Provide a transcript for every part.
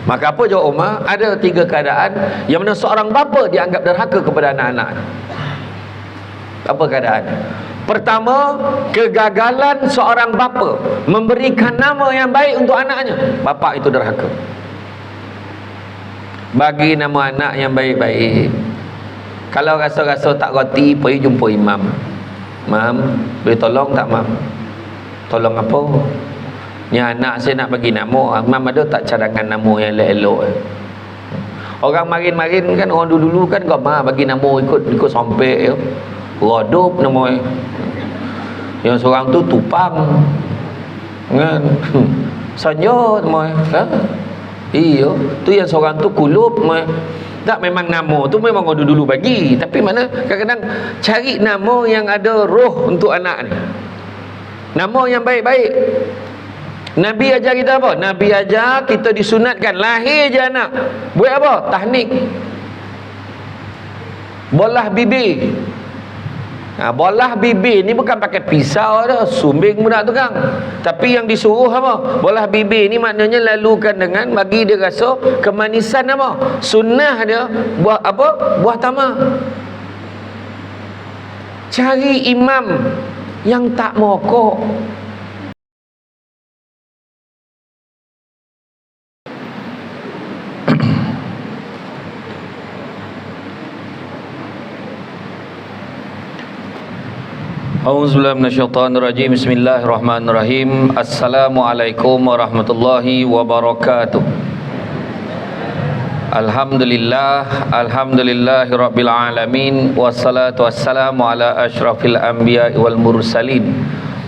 Maka apa jawab Umar? Ada 3 keadaan yang mana seorang bapa dianggap derhaka kepada anak-anak. Apa keadaan? Pertama, kegagalan seorang bapa memberikan nama yang baik untuk anaknya. Bapa itu derhaka. Bagi nama anak yang baik-baik. Kalau rasa-rasa tak reti, pergi jumpa imam. Mam, boleh tolong tak mam? Tolong apa? Ni anak saya nak bagi nama. Mam ada tak cadangan nama yang elok-elok? Orang marin-marin kan, orang dulu-dulu kan gamar bagi nama ikut sampai Rodup nama. Yang seorang tu Tupang kan. Sanyo nama. Ha? Iya, tu yang seorang tu Kulup nama. Tak, memang nama tu memang orang dulu bagi, tapi mana kadang-kadang cari nama yang ada roh untuk anak ni. Nama yang baik-baik. Nabi ajar kita apa? Nabi ajar kita disunatkan lahir je anak, buat apa? Tahnik. Bolah bibir. Bolah bibir ni bukan pakai pisau dah, sumbing budak tu kan. Tapi yang disuruh apa? Bolah bibir ni maknanya lalukan dengan bagi dia rasa kemanisan apa? Sunnah dia buah apa? Buah tamar. Cari imam yang tak mokok. A'udzubillahi minasyaitonirrajim. Bismillahirrahmanirrahim. Assalamualaikum warahmatullahi wabarakatuh. Alhamdulillahi rabbil alamin, wassalatu wassalamu ala asyrafil anbiya'i wal mursalin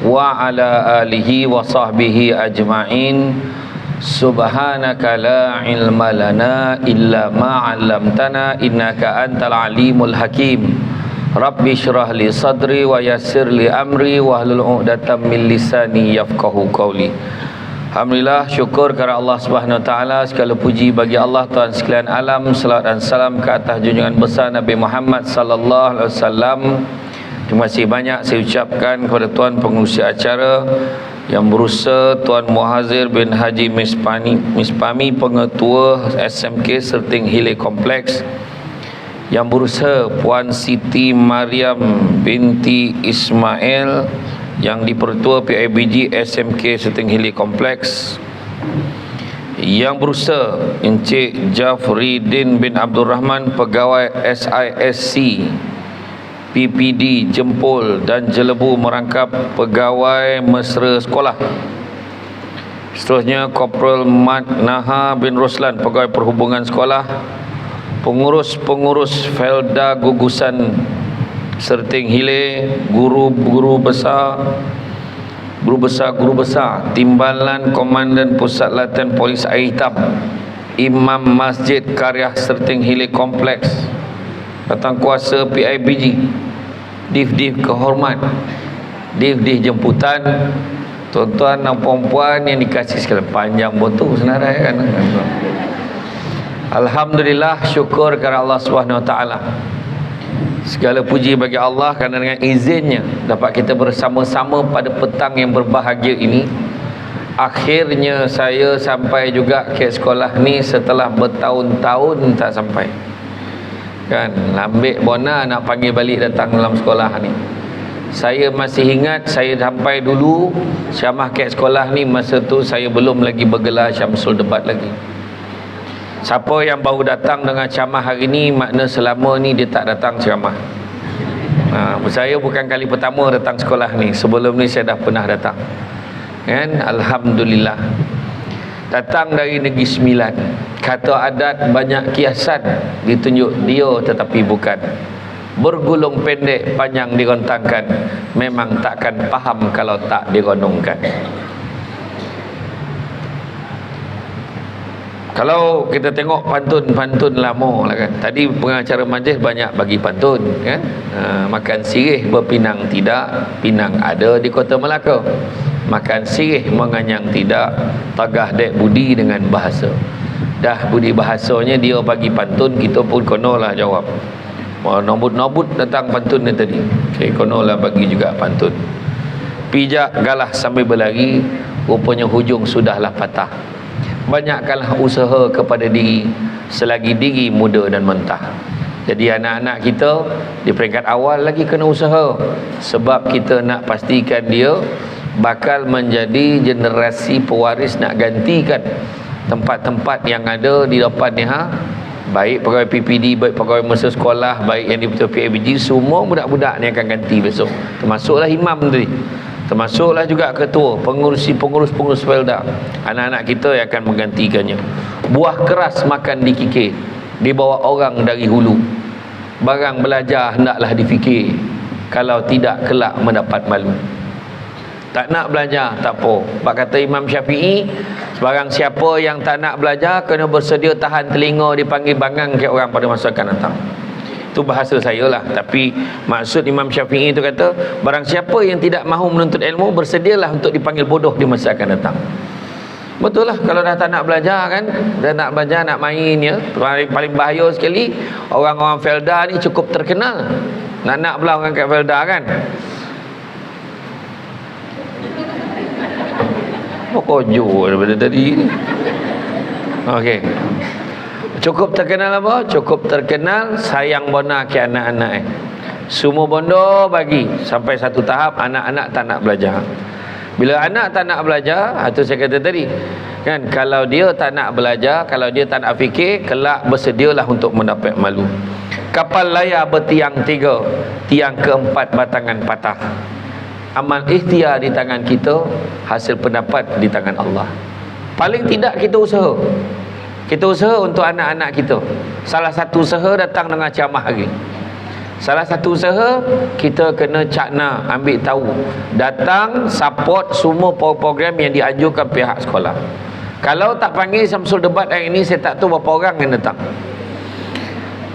wa ala alihi wa sahbihi ajma'in. Subhanaka la ilma lana illa ma 'allamtana innaka antal alimul hakim. Rabbi syrah li sadri wa yassir li amri wahlul 'uqdatam min lisani yafqahu qawli. Alhamdulillah, syukur kepada Allah Subhanahu wa taala, segala puji bagi Allah Tuhan sekalian alam. Salawat dan salam ke atas junjungan besar Nabi Muhammad sallallahu alaihi wasallam. Terima kasih banyak saya ucapkan kepada tuan pengurusi acara yang berusaha, Tuan Muhazir bin Haji Mispami, pengetua SMK Serting Hilir Kompleks, yang berusaha Puan Siti Mariam binti Ismail yang dipertua PIBG SMK Serting Hilir Kompleks, yang berusaha Encik Jafridin bin Abdul Rahman, pegawai SISC PPD Jempol dan Jelebu Merangkap, pegawai mesra sekolah. Seterusnya Korporal Mat Naha bin Roslan, pegawai perhubungan sekolah, pengurus-pengurus Felda Gugusan Serting Hilir, guru besar, Timbalan Komandan Pusat Latihan Polis Air Hitam, Imam Masjid Karya Serting Hilir Kompleks, datang kuasa PIBG, div kehormat, div jemputan, tuan-tuan dan puan-puan yang dikasih sekalian, panjang betul senarai kan. Alhamdulillah, syukur kepada Allah Subhanahu wa taala. Segala puji bagi Allah kerana dengan izinnya dapat kita bersama-sama pada petang yang berbahagia ini. Akhirnya saya sampai juga ke sekolah ni setelah bertahun-tahun tak sampai. Kan, lambik bona nak panggil balik datang dalam sekolah ni. Saya masih ingat saya sampai dulu syamah ke sekolah ni, masa tu saya belum lagi bergelar Syamsul Debat lagi. Siapa yang baru datang dengan ceramah hari ni, makna selama ni dia tak datang ceramah. Saya bukan kali pertama datang sekolah ni. Sebelum ni saya dah pernah datang. Kan? Alhamdulillah. Datang dari Negeri Sembilan. Kata adat banyak kiasan ditunjuk dia tetapi bukan. Bergulung pendek panjang dirontangkan, memang takkan faham kalau tak dironongkan. Kalau kita tengok pantun-pantun lama lah kan. Tadi pengacara majlis banyak bagi pantun kan. Makan sirih berpinang tidak, pinang ada di Kota Melaka. Makan sirih menganyang tidak, tagah dek budi dengan bahasa. Dah budi bahasanya dia bagi pantun, kita pun konolah jawab. Nobut-nobut datang pantun ni tadi. Saya konolah bagi juga pantun. Pijak galah sambil berlari, rupanya hujung sudahlah patah. banyakkanlah usaha kepada diri selagi diri muda dan mentah. Jadi anak-anak kita di peringkat awal lagi kena usaha, sebab kita nak pastikan dia bakal menjadi generasi pewaris, nak gantikan tempat-tempat yang ada di depan ni, baik pegawai PPD, baik pegawai masa sekolah, baik yang di PABG, semua budak-budak ni akan ganti besok. Termasuklah imam tadi, termasuklah juga ketua, pengurus Felda. Anak-anak kita yang akan menggantikannya. Buah keras makan dikikir, dibawa orang dari hulu. Barang belajar hendaklah difikir, kalau tidak kelak mendapat malu. Tak nak belajar, tak apa. Sebab kata Imam Syafi'i, sebarang siapa yang tak nak belajar kena bersedia tahan telinga dipanggil bangang ke orang pada masa akan datang. Itu bahasa saya lah, tapi maksud Imam Syafi'i itu kata, barang siapa yang tidak mahu menuntut ilmu, bersedialah untuk dipanggil bodoh di masa akan datang. Betul lah, kalau dah tak nak belajar kan, dah nak belajar, nak main ya. Paling bahaya sekali, orang-orang Felda ni cukup terkenal. Nak pula orang kat Felda kan. Pokoknya daripada tadi. Okey. Cukup terkenal apa? Cukup terkenal sayang bona ke anak-anak. Semua bondo bagi sampai satu tahap anak-anak tak nak belajar. Bila anak tak nak belajar, itu saya kata tadi, kan, kalau dia tak nak belajar, kalau dia tak nak fikir, kelak bersedialah untuk mendapat malu. Kapal layar bertiang 3, tiang keempat batangan patah. Amal ikhtiar di tangan kita, hasil pendapat di tangan Allah. Paling tidak kita usaha. Kita usaha untuk anak-anak kita. Salah satu usaha datang dengan ceramah hari. Salah satu usaha kita kena cakna, ambil tahu, datang support semua program yang dianjurkan pihak sekolah. Kalau tak panggil Samsul debat hari ini, saya tak tahu berapa orang yang datang.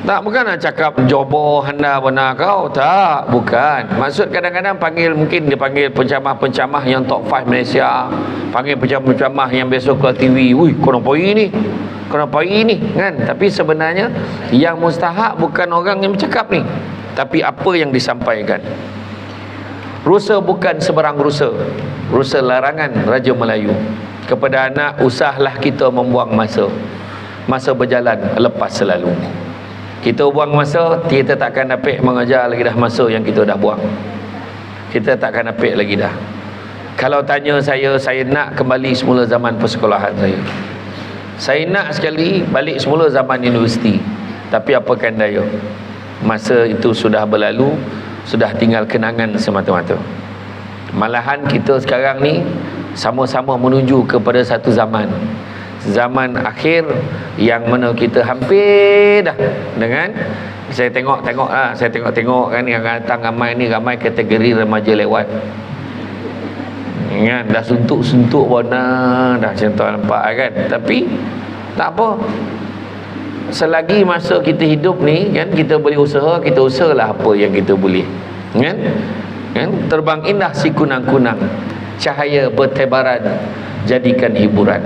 Tak, bukan nak cakap joboh anda benar kau. Tak, bukan. Maksud kadang-kadang panggil, mungkin dia panggil pencamah-pencamah yang top 5 Malaysia, panggil pencamah-pencamah yang besok keluar TV. Wih, kau nampak ini, kau nampak ini kan. Tapi sebenarnya yang mustahak bukan orang yang bercakap ni, tapi apa yang disampaikan. Rusa bukan sebarang rusa. Rusa larangan Raja Melayu. Kepada anak, usahlah kita membuang masa. Masa berjalan lepas selalu. Kita buang masa, kita takkan dapat mengajar lagi dah masa yang kita dah buang. Kita takkan dapat lagi dah. Kalau tanya saya nak kembali semula zaman persekolahan saya. Saya nak sekali balik semula zaman universiti. Tapi apakan daya, masa itu sudah berlalu, sudah tinggal kenangan semata-mata. Malahan kita sekarang ni sama-sama menuju kepada satu zaman, zaman akhir yang mana kita hampir dah dengan, saya tengok kan yang datang ramai kategori remaja lewat kan, dah suntuk warna dah contoh nampak kan. Tapi tak apa, selagi masa kita hidup ni kan, kita boleh usaha, kita usahalah apa yang kita boleh kan. Terbang indah si kunang-kunang, cahaya bertebaran, jadikan hiburan.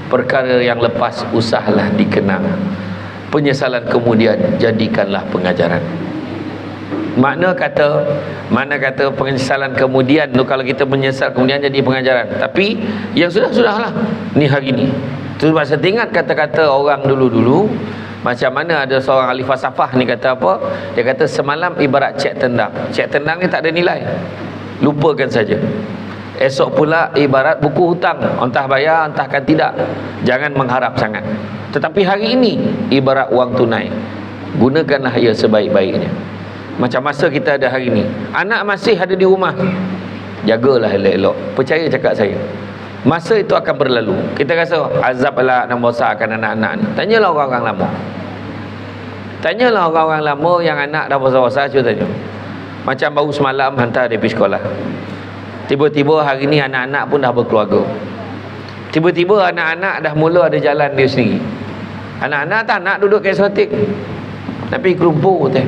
Perkara yang lepas usahlah dikenang, penyesalan kemudian jadikanlah pengajaran. Mana kata penyesalan kemudian tu, kalau kita menyesal kemudian jadi pengajaran. Tapi yang sudahlah ni hari ni. Tu sebab saya ingat kata-kata orang dulu-dulu. Macam mana ada seorang ahli falsafah ni kata apa? Dia kata semalam ibarat cek tendang. Cek tendang ni tak ada nilai, lupakan saja. Esok pula ibarat buku hutang, entah bayar entahkan tidak, jangan mengharap sangat. Tetapi hari ini ibarat wang tunai, gunakanlah ia sebaik-baiknya. Macam masa kita ada hari ini, anak masih ada di rumah, jagalah elok-elok. Percaya cakap saya, masa itu akan berlalu. Kita rasa azab lah nak membesarkan anak-anak ni. Tanyalah orang-orang lama, tanyalah orang-orang lama yang anak dah besar-besar. Cuba tanya. Macam baru semalam hantar dia pergi sekolah, tiba-tiba hari ni anak-anak pun dah berkeluarga. Tiba-tiba anak-anak dah mula ada jalan dia sendiri. Anak-anak tak nak duduk kat eksotik, tapi kelumpur teh.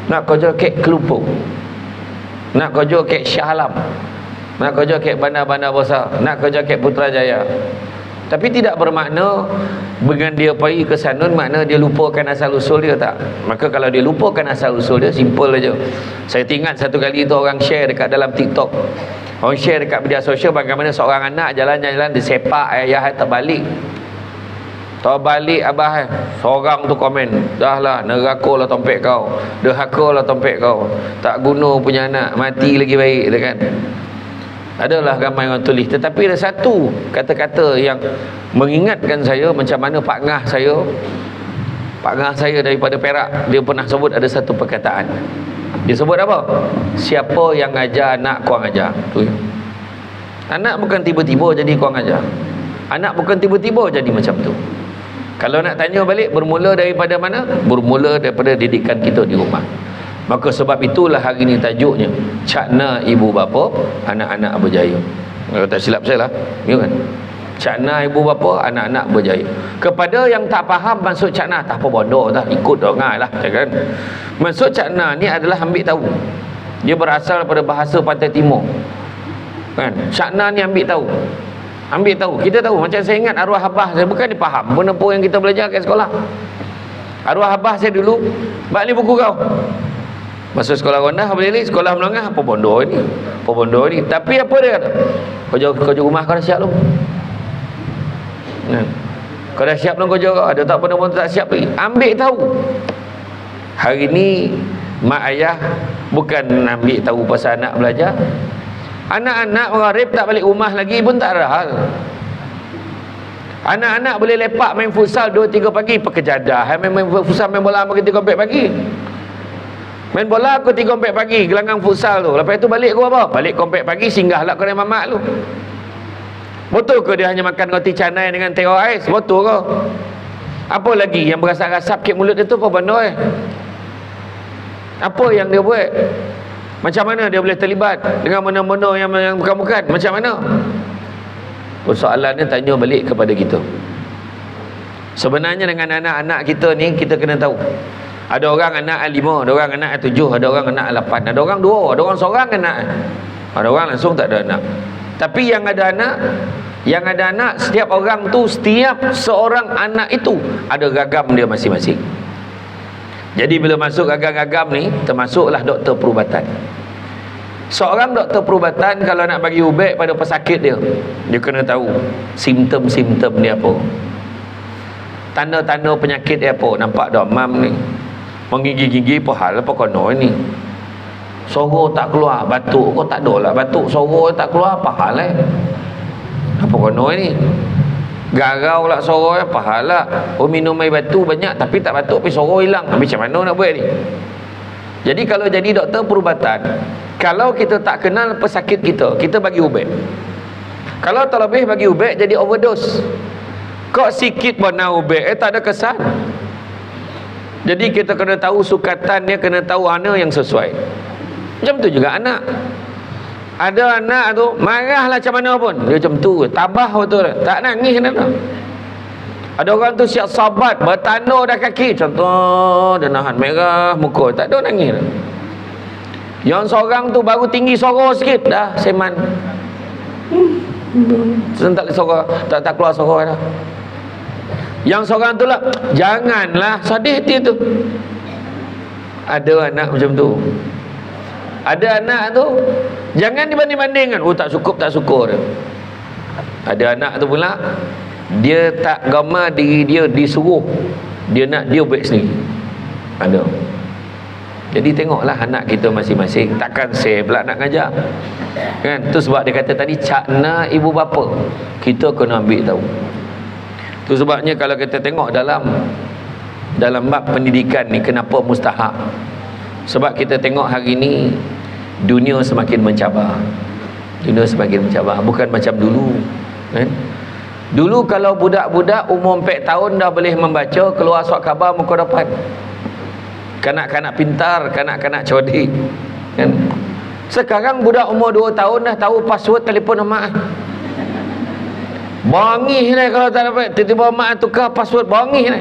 Nak kerja kat kelumpur, nak kerja kat Shah Alam, nak kerja kat bandar-bandar besar, nak kerja kat Putrajaya. Tapi tidak bermakna dengan dia pergi ke sana makna dia lupakan asal usul dia, tak. Maka kalau dia lupakan asal usul dia, simple aja. Saya ingat satu kali tu orang share dekat dalam TikTok, Orang share dekat media sosial bagaimana seorang anak jalan-jalan disepak ayah terbalik. Terbalik abah seorang tu komen, dah lah neraka lah tompek kau, derhaka lah tompek kau, tak guna punya anak, mati lagi baik, kan. Adalah ramai orang tulis. Tetapi ada satu kata-kata yang mengingatkan saya macam mana Pak Ngah saya daripada Perak, dia pernah sebut ada satu perkataan. Dia sebut apa? Siapa yang ajar anak, kau ajar. Tu. Anak bukan tiba-tiba jadi kau ajar. Anak bukan tiba-tiba jadi macam tu. Kalau nak tanya balik, bermula daripada mana? Bermula daripada didikan kita di rumah. Maka sebab itulah hari ni tajuknya Cakna Ibu Bapa, Anak-anak Berjaya. Kalau tak silap saya lah, ya kan? Cakna ibu bapa, anak-anak berjaya. Kepada yang tak faham maksud cakna, tak apa bodoh dah, ikut dengar lah, kan? Maksud cakna ni adalah ambil tahu. Dia berasal daripada bahasa Pantai Timur, kan? Cakna ni ambil tahu. Ambil tahu, kita tahu. Macam saya ingat arwah abah saya, bukan dia faham benda pun yang kita belajar kat sekolah. Arwah abah saya dulu, bak ni buku kau. Masuk sekolah rendah boleh ni, sekolah menengah apa bodoh ni, apa bodoh ni. Tapi apa dia kata? Kau rumah kau dah siap belum? Kau dah siap belum kerja kau? Ada tak benda-benda tak siap lagi? Ambil tahu. Hari ni mak ayah bukan ambil tahu pasal anak belajar. Anak-anak maghrib tak balik rumah lagi pun tak ada hal. Anak-anak boleh lepak main futsal 2-3 pagi, pekerjadah main futsal, main bola pagi 3-4 pagi. Main bola aku 3-4 pagi, gelanggang futsal tu. Lepas tu balik aku apa? Balik 4 pagi, singgahlah kedai mamak lu. Betul ke dia hanya makan roti canai dengan teh ais? Betul ke? Apa lagi yang berasap-rasap kat mulut dia tu apa benda Apa yang dia buat? Macam mana dia boleh terlibat dengan benda-benda yang bukan-bukan? Macam mana? Persoalannya tanya balik kepada kita. Sebenarnya dengan anak-anak kita ni, kita kena tahu. Ada orang anak 5, ada orang anak 7, ada orang anak 8, ada orang 2, ada orang seorang anak, ada orang langsung tak ada anak. Tapi yang ada anak, setiap orang tu, setiap seorang anak itu ada gagam dia masing-masing. Jadi bila masuk gagam-gagam ni, termasuklah doktor perubatan. Seorang doktor perubatan kalau nak bagi ubat pada pesakit dia, dia kena tahu simptom-simptom dia apa, tanda-tanda penyakit dia apa. Nampak demam ni, menggigi-gigi apa hal, apa kono ni, sorok tak keluar, batuk kau tak ada lah, batuk sorok tak keluar, apa hal apa kono ni, garau lah sorok, apa hal lah. Oh, minum air batu banyak tapi tak batuk, tapi sorok hilang, macam mana nak buat ni? Jadi kalau jadi doktor perubatan, kalau kita tak kenal pesakit kita, kita bagi ubat. Kalau terlebih bagi ubat jadi overdose. Kok sikit warna ubat tak ada kesan. Jadi kita kena tahu sukatan dia, kena tahu mana yang sesuai. Macam tu juga anak. Ada anak tu marahlah macam mana pun, dia macam tu, tabah betul, tak nangis kenapa. Ada orang tu siap sabat, bertanda dah kaki, contoh dia nahan merah muka, tak ada nangis. Yang seorang tu baru tinggi suara sikit dah seman, sentak suara, tak keluar suara dah. Yang seorang tu lah, janganlah sedih dia tu. Ada anak macam tu. Ada anak tu jangan dibanding-bandingkan, oh tak syukur dia. Ada anak tu pula, dia tak gama diri dia disuruh, dia nak dia buat sendiri. Ada. Jadi tengoklah anak kita masing-masing, takkan saya pula nak ngajar, kan? Tu sebab dia kata tadi cakna ibu bapa, kita kena ambil tahu. Tu sebabnya kalau kita tengok dalam bab pendidikan ni, kenapa mustahak? Sebab kita tengok hari ni dunia semakin mencabar. Dunia semakin mencabar, bukan macam dulu, kan? Dulu kalau budak-budak umur 4 tahun dah boleh membaca, keluar surat khabar muka depan. Kanak-kanak pintar, kanak-kanak cerdik, kan? Sekarang budak umur 2 tahun dah tahu password telefon mak. Bangih ni kalau tak dapat, tiba-tiba mak tukar password, bangih ni.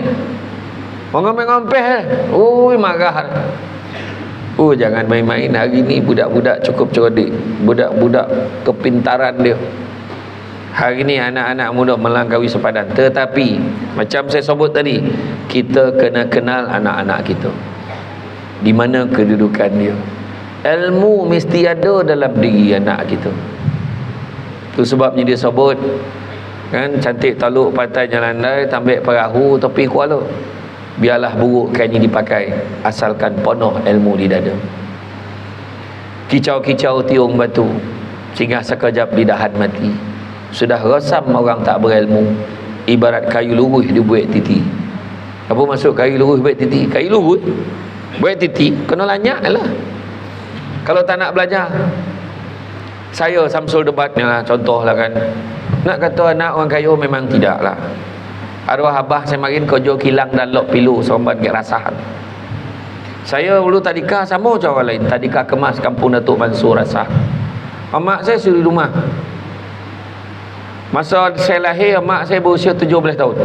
Ngomel-ngomel ui marah. Jangan main-main hari ni. Budak-budak cukup cerdik, budak-budak kepintaran dia. Hari ni anak-anak muda melangkaui sepadan. Tetapi macam saya sebut tadi, kita kena kenal anak-anak kita, di mana kedudukan dia. Ilmu mesti ada dalam diri anak kita. Tu sebabnya dia sebut kan, cantik taluk pantai jalan landai, tambik perahu tepi kuala. Biarlah buruk kainnya dipakai, asalkan penuh ilmu di dada. Kicau-kicau tiung batu, singgah sekejap lidahan mati. Sudah resam orang tak berilmu, ibarat kayu luruh dibuat titi. Apa maksud kayu luruh buat titi? Kayu luruh buat titi kena lanyak lah kalau tak nak belajar. Saya Samsul debatnya lah, contoh lah kan, nak kata anak orang kaya memang tidak lah. Arwah abah saya makin kerja kilang dan lok pilu somban ke rasahan. Saya dulu tadika sama macam orang lain, tadika kemas kampung Datuk Mansur Rasah. Mak saya suri rumah. Masa saya lahir, mak saya berusia 17 tahun.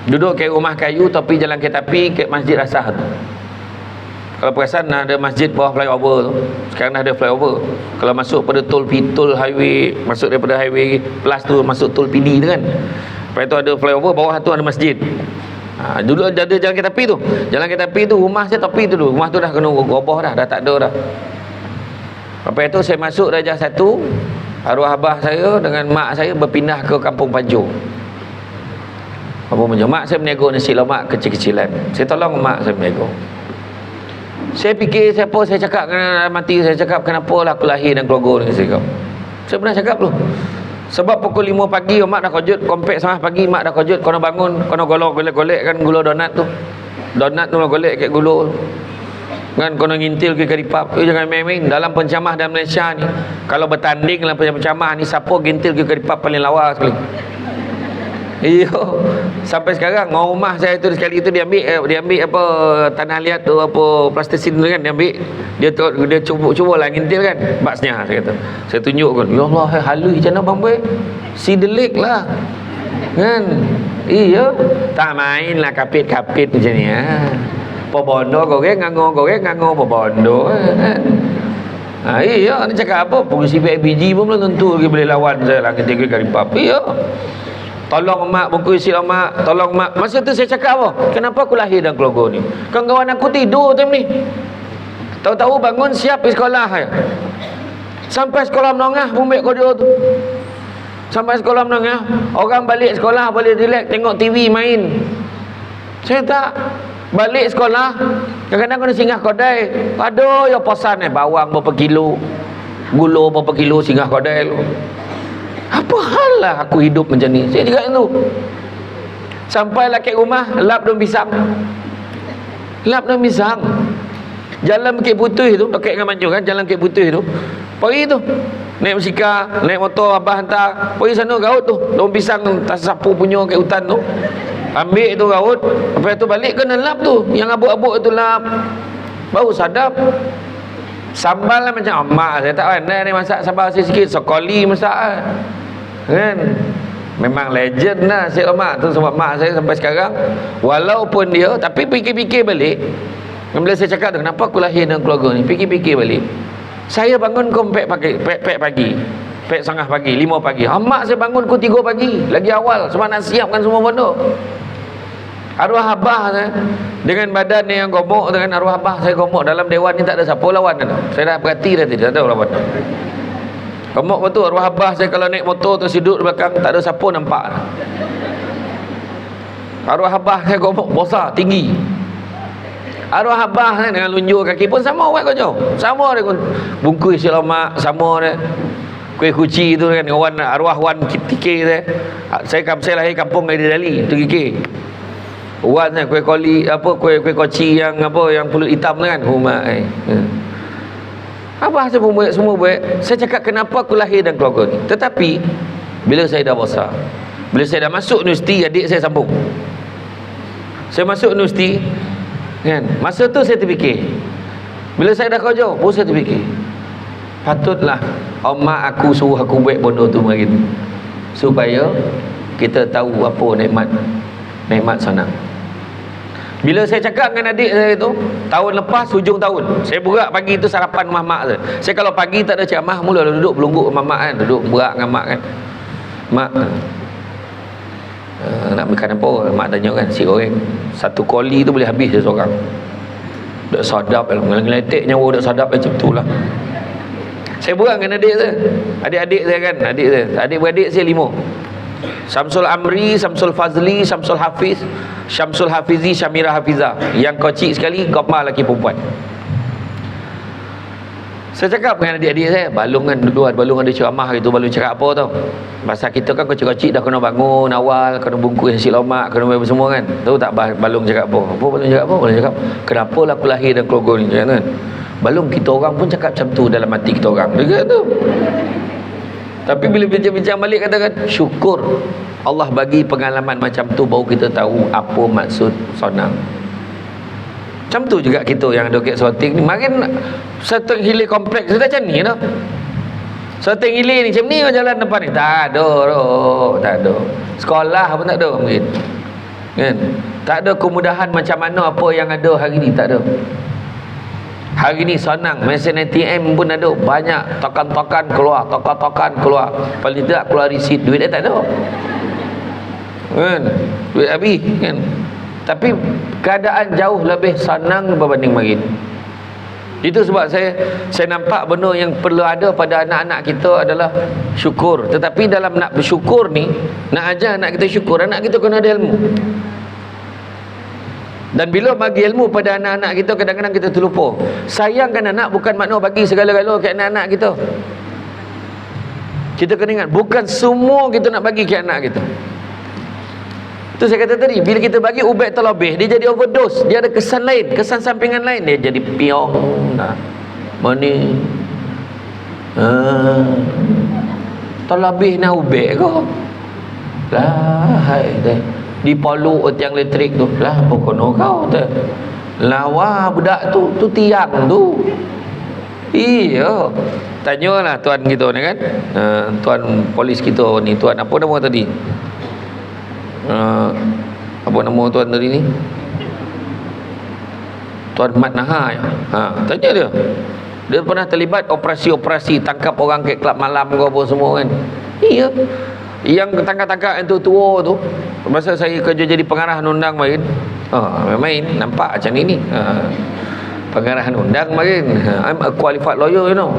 Duduk ke rumah kayu tapi jalan kereta api ke Masjid Rasah tu. Kalau perasan ada masjid bawah flyover tu. Sekarang dah ada flyover. Kalau masuk pada tol highway, masuk daripada highway plus tu masuk tol PD tu kan. Lepas tu ada flyover, bawah tu ada masjid. Dulu ada jalan kereta api tu. Jalan kereta api tu rumah saya tepi tu dulu. Rumah tu dah kena roboh dah tak ada dah. Lepas tu saya masuk darjah 1. Arwah abah saya dengan mak saya berpindah ke Kampung Panjur. Kampung Panjur. Mak saya menego nasi lemak kecil-kecilan. Saya tolong mak saya menego. Saya fikir siapa saya cakap kena mati, saya cakap kenapa lah aku lahir dan keluarga ni saya pernah cakap tu. Sebab pukul 5 pagi mak dah kojut, kompek sama pagi mak dah kojut, kena bangun, kena golek-golek kan gula donat tu. Donat tu golek kat gula. Kan kena ngintil ke karipap. Jangan main-main dalam pencamah dalam Malaysia ni. Kalau bertanding dalam pencamah ni siapa gintil ke karipap paling lawa sekali. Iyo, sampai sekarang mau rumah saya tu sekali tu dia ambil apa tanah liat tu apa plastisin tu kan dia ambil dia cubalah ngintil kan baksnya saya kata. Saya tunjukkan, ya Allah halus macam mana bang boy? Si delik lah. Kan? Iya, tak main lah kapit-kapit macam ni Pobondo goreng nganggo pobondo kan. Iya, ni cakap apa? Polisi PIBG pun belum tentu dia boleh lawan saya lah ngintil ke karipap. Iya. Tolong mak buku isi mak, tolong mak. Masa tu saya cakap apa? Kenapa aku lahir dalam keluarga ni? Kawan-kawan aku tidur time ni. Tahu-tahu bangun siap pergi sekolah ya. Sampai sekolah menengah bumbek kodio tu. Sampai sekolah menengah, orang balik sekolah boleh relax tengok TV main. Saya tak balik sekolah, kadang-kadang kena singgah kedai. Aduh, ya posan bawang berapa kilo, gula berapa kilo singgah kedai lu. Apa hal lah aku hidup macam ni? Saya cakap tu. Sampailah ke rumah, lap daun pisang. Lap daun pisang. Jalan Bukit Putih tu, dekat dengan Manjung kan, jalan Bukit Putih tu. Pergi tu. Naik mosikal, naik motor abah hantar. Pergi sana gaut tu. Daun pisang tak sapu punya kat hutan tu. Ambil tu gaut. Lepas tu balik kena lap tu. Yang abuk-abuk tu lap. Bau sadap. Sambal lah macam mak saya tak pandai ni masak sambal sikit sekali masak kan. Memang legend lah Syed Lemak tu. Sebab mak saya sampai sekarang walaupun dia, tapi fikir-fikir balik bila saya cakap tu kenapa aku lahir dalam keluarga ni, fikir-fikir balik saya bangun kau pek pagi, pek setengah pagi, 5 pagi. Mak saya bangun ku 3 pagi lagi awal sebab nak siapkan semua benda. Arwah abah saya dengan badan yang gomok, dengan arwah abah saya gomok dalam dewan ni tak ada siapa lawan dah. Saya dah perhati dah tidak ada lawan. Gomok betul arwah abah saya kalau naik motor tu duduk di belakang tak ada siapa nampak. Arwah abah saya gomok besar tinggi. Arwah abah saya dengan lunjur kaki pun sama buat kau. Sama dia pun bungkus selamak sama dia. Kuih kuci tu kan wan arwah wan TK saya lahir kampung Aidi Dali tu TK. Wan kuih koli apa kuih koci yang apa yang pulut hitam tu kan rumah apa saya pun buat semua buat. Saya cakap kenapa aku lahir dan keluarga ni. Tetapi bila saya dah besar, bila saya dah masuk universiti, adik saya sambung. Saya masuk universiti kan, masa tu saya terfikir, bila saya dah kerja baru saya terfikir, patutlah mak aku suruh aku buat benda tu hari ni supaya kita tahu apa nikmat senang. Bila saya cakap dengan adik saya tu tahun lepas hujung tahun, saya berak pagi tu sarapan rumah mak saya. Saya kalau pagi tak ada ceramah mula duduk belungguk rumah mak kan, duduk berak dengan mak kan. Mak nak makan apa? Mak tanya kan, si goreng. Satu koli tu boleh habis dia seorang. Dak sadap, ngeletek nyawa dak sadap macam tu lah. Saya buang dengan adik saya. Adik-adik saya kan, adik-beradik saya 5. Syamsul Amri, Syamsul Fazli, Syamsul Hafiz, Syamsul Hafizi, Syamira Hafizah. Yang kecil sekali, Qamar lelaki perempuan. Saya cakap dengan adik-adik saya, balung kan dulu ada balung ada ceramah gitu, balung cakap apa tau. Masa kita kan kecil-kecil dah kena bangun awal, kena bungkus nasi lemak, kena buat semua kan. Tahu tak balung cakap apa? Apa balung cakap apa? Balung cakap, kenapa lah aku lahir dan keluarga ni kan. Balung kita orang pun cakap macam tu dalam hati kita orang. Dekat tu. Tapi bila bincang-bincang balik katakan, syukur Allah bagi pengalaman macam tu baru kita tahu apa maksud sonang. Macam tu juga kita yang ada kat sorting ni. Makin satu hilir kompleks kita macam ni dah. Sorting hilir ni macam ni jalan depan ni. Tak ada. Sekolah pun tak ada mungkin. Kan? Tak ada kemudahan macam mana apa yang ada hari ni, tak ada. Hari ni sonang, mesin ATM pun ada. Banyak tokan-tokan keluar, tokan-tokan keluar. Paling tidak keluar resit, duit dia tak ada. Kan? Duit habis kan? Tapi keadaan jauh lebih senang berbanding makin. Itu sebab saya nampak benda yang perlu ada pada anak-anak kita adalah syukur. Tetapi dalam nak bersyukur ni, nak ajar anak kita syukur, anak kita kena ada ilmu. Dan bila bagi ilmu pada anak-anak kita, kadang-kadang kita terlupa. Sayangkan anak bukan makna bagi segala-gala ke anak-anak kita. Kita kena ingat, bukan semua kita nak bagi ke anak kita. Itu saya kata tadi, bila kita bagi ubat terlebih, dia jadi overdose, dia ada kesan lain, kesan sampingan lain, dia jadi piong nah, money terlebih nak ubat kau lah, hai dah dipoluk tiang elektrik tu lah, pokoknya kau tu lawa budak tu tiang tu. Iya, tanyalah tuan kita ni kan, tuan polis kita ni, tuan apa nama tadi, apa nama tuan tadi ni, Tuan Mat Nahar ya? Tanya dia pernah terlibat operasi-operasi tangkap orang ke kelab malam ke apa semua kan. Iya, yang tangkap-tangkap yang tua tu masa saya kerja jadi pengarah undang main nampak macam ni pengarah undang main. I'm a qualified lawyer, you know.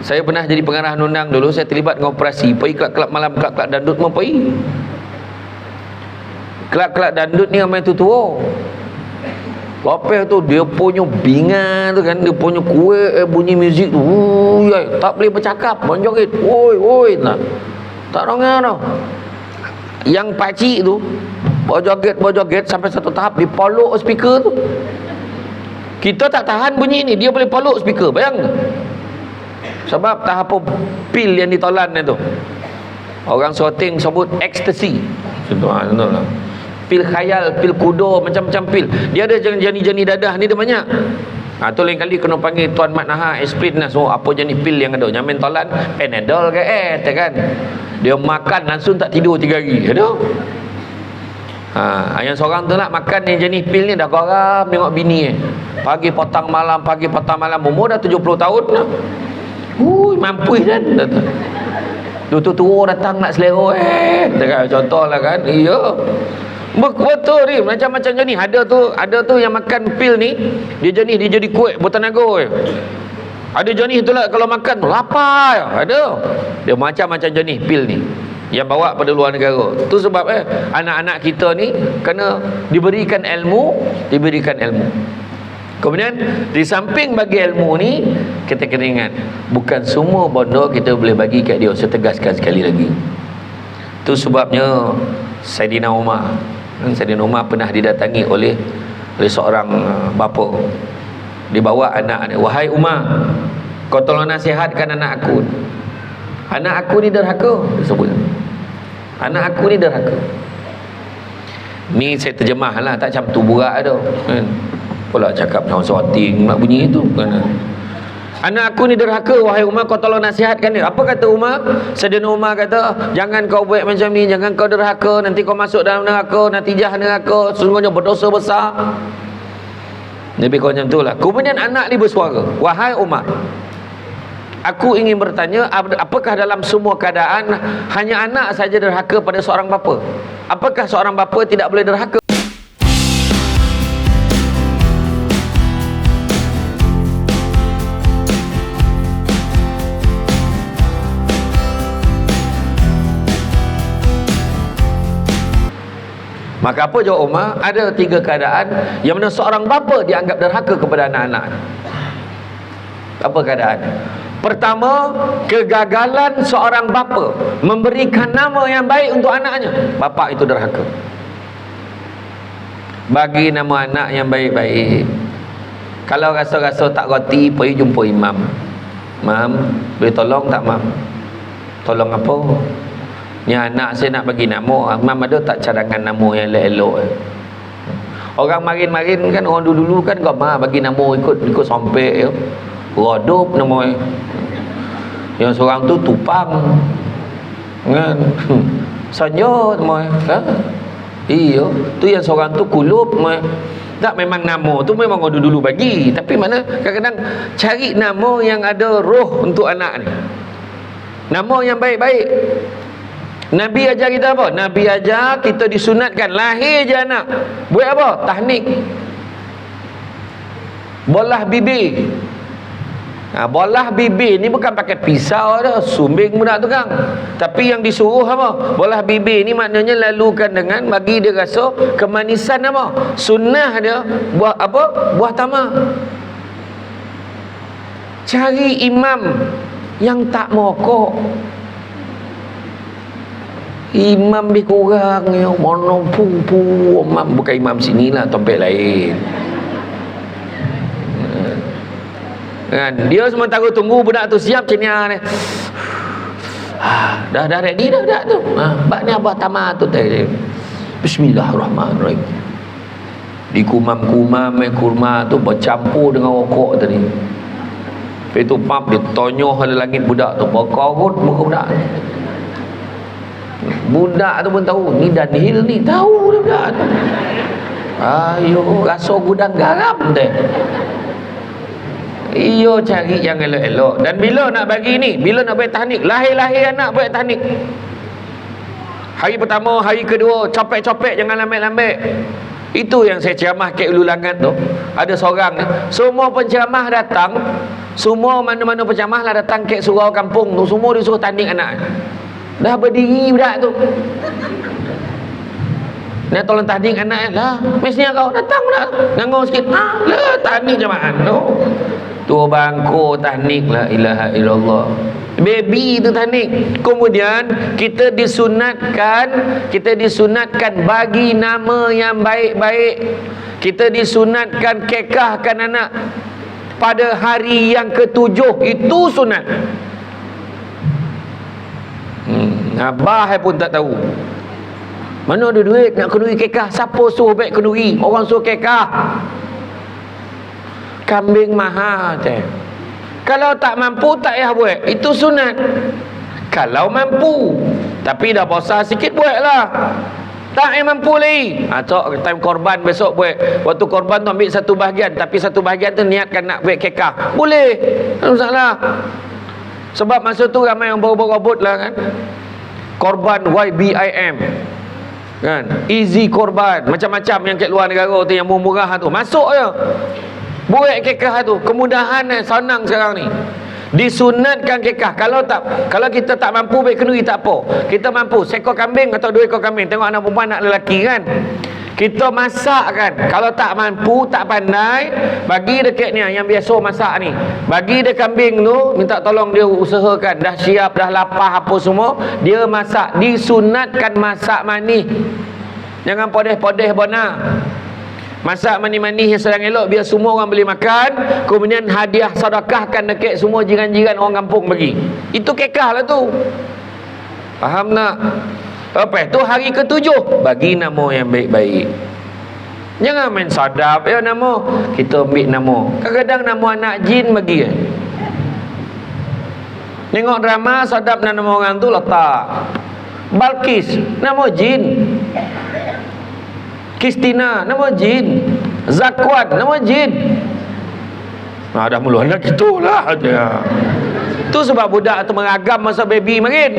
Saya pernah jadi pengarah undang dulu. Saya terlibat dengan operasi pergi kelab-kelab malam, kelab-kelab dandut mau pergi. Kelab-kelab dandut ni ramai tu tua. Lepas tu dia punya bingan tu kan, dia punya kuih bunyi muzik tu, tak boleh bercakap, menjoget, oi nah. Tak dengar dah. Yang pakcik tu berjoget sampai satu tahap dipolok speaker tu. Kita tak tahan bunyi ni, dia boleh polok speaker, bayang tak? Sebab tak apa pil yang ditolan tu. Orang sorting sebut ecstasy. Contohlah. Pil khayal, pil kudo, macam-macam pil. Dia ada jenis-jenis dadah ni dia banyak. Tu lain kali kena panggil Tuan Mat Nahar, aspirin lah semua. Apa jenis pil yang ada. Nyamin tolan, Panadol ke kan. Dia makan langsung tak tidur 3 hari. Ada. Yang seorang tu nak makan yang jenis pil ni dah garam tengok bini pagi petang malam umur dah 70 tahun dah. Mampus kan. Tua datang nak selera contohlah kan. Iya. Betul ni macam-macam jenis. Ada tu yang makan pil ni dia jadi kuat bertenaga. Ada jenis tu lah kalau makan lapar. Ada. Dia macam-macam jenis pil ni yang bawa pada luar negara. Tu sebab anak-anak kita ni kena diberikan ilmu. Kemudian di samping bagi ilmu ni, kita kena ingat bukan semua benda kita boleh bagi kat dia. Saya tegaskan sekali lagi. Tu sebabnya Saidina Umar pernah didatangi oleh seorang bapa. Dia bawa anak dia, wahai Umar, kau tolong nasihatkan anak aku. Anak aku ni derhaka, dia sebut. Anak aku ni derhaka. Ni saya terjemahlah, tak macam tu burak dah kan. Pula cakap macam sorting nak bunyi tu kan. Anak aku ni derhaka, wahai Umar, kau tolong nasihatkan dia. Apa kata Umar? Saidina Umar kata, jangan kau buat macam ni, jangan kau derhaka, nanti kau masuk dalam neraka, natijah neraka, sesungguhnya berdosa besar. Nabi kau macam tu lah. Kemudian anak ni bersuara, wahai Umar, aku ingin bertanya, apakah dalam semua keadaan hanya anak saja derhaka pada seorang bapa? Apakah seorang bapa tidak boleh derhaka? Maka apa jawab Umar? Ada 3 keadaan yang mana seorang bapa dianggap derhaka kepada anak-anak. Apa keadaan? Pertama, kegagalan seorang bapa memberikan nama yang baik untuk anaknya. Bapa itu derhaka. Bagi nama anak yang baik-baik. Kalau rasa-rasa tak reti, pergi jumpa imam. Mam, boleh tolong tak mam? Tolong apa? Ni anak saya nak bagi nama. Mam ada tak cadangan nama yang elok-elok? Orang marin-marin kan, orang dulu-dulu kan kau bagi nama ikut sampai ya. Rodup nama. Yang seorang tu Tupang. Kan? Sanyo nama. Ha? Iya, tu yang seorang tu Kulup. Tak, memang nama tu memang orang dulu bagi, tapi mana kadang-kadang cari nama yang ada roh untuk anak ni. Nama yang baik-baik. Nabi ajar kita apa? Nabi ajar kita disunatkan lahir je anak. Buat apa? Tahnik. Bolah bibir. Bolah bibir ni bukan pakai pisau dah, sumbing budak tu kan. Tapi yang disuruh apa? Bolah bibir ni maknanya lalukan dengan bagi dia rasa kemanisan apa? Sunnah dia buah apa? Buah tamar. Cari imam yang tak merokok. Imam lebih kurang ya, mana pu imam, bukan imam sinilah, tempat lain. Kan? Dia sementara tunggu budak tu siap macam ni. Dah ready dah budak tu. Bak ni abah tamar tu tadi. Bismillahirrahmanirrahim. Di kumam-kumam kurma tu bercampur dengan rokok tadi. Lepas tu pap dia tonyoh ada langit budak tu, berkorut muka budak. Budak tu pun tahu ni Daniel ni, tahu dah budak tu. Ayo rasa gudang garam teh. Iyo cari yang elok-elok. Dan bila nak bagi ni, bila nak buat tahnik, lahir-lahir anak buat tahnik. Hari pertama, hari kedua, copek-copek jangan lambat-lambat. Itu yang saya ceramah Kek Ulu Langat tu. Ada seorang ni, semua penceramah datang, semua mana-mana penceramah lah datang Kek surau kampung tu, semua disuruh tahnik anak. Dah berdiri budak tu. Nak tolong tahnik anak lah. Mestinya kau datang budak, nganggur sikit. Lah tahnik jemaah tu. Tu bangku tahnik, la ilaha illallah. Baby tu tahnik. Kemudian kita disunatkan bagi nama yang baik-baik. Kita disunatkan kekahkan anak pada hari yang ke-7. Itu sunat. Abah pun tak tahu. Mana ada duit nak kenduri kekah? Siapa suruh baik kenduri? Orang suruh kekah. Kambing mahal teh. Kalau tak mampu tak payah buat. Itu sunat. Kalau mampu. Tapi dah besar sikit buatlah. Tak payah mampu lagi. Cok time korban besok buat. Waktu korban tu ambil satu bahagian, tapi satu bahagian tu niatkan nak buat kekah. Boleh. Tak masalah. Sebab masa tu ramai yang baru-baru robot lah kan. Korban YBIM. Kan? Easy korban. Macam-macam yang kat luar negara tu yang murah tu. Masuk je. Buat kekah tu, kemudahan senang sekarang ni. Disunatkan kekah. Kalau kita tak mampu baik kenduri tak apa. Kita mampu seekor kambing atau 2 ekor kambing. Tengok anak perempuan nak lelaki kan. Kita masak kan. Kalau tak mampu, tak pandai, bagi dekat ni yang biasa masak ni. Bagi dia kambing tu, minta tolong dia usahakan dah siap, dah lapar apa semua, dia masak. Disunatkan masak manis. Jangan podeh-podeh bona. Masak manis-manis yang sedang elok biar semua orang boleh makan. Kemudian hadiah sedekahkan dekat semua jiran-jiran orang kampung bagi. Itu kekah lah tu. Faham tak? Lepas tu hari ke-7 bagi nama yang baik-baik. Jangan main sadap ya nama. Kita ambil nama. Kadang-kadang nama anak jin bagi. Tengok drama sadap nama orang tu letak Balkis, nama jin. Kristina, nama jin. Zakwan, nama jin. Dah mula anak gitulah aja. Tu sebab budak tu meragam masa baby makin.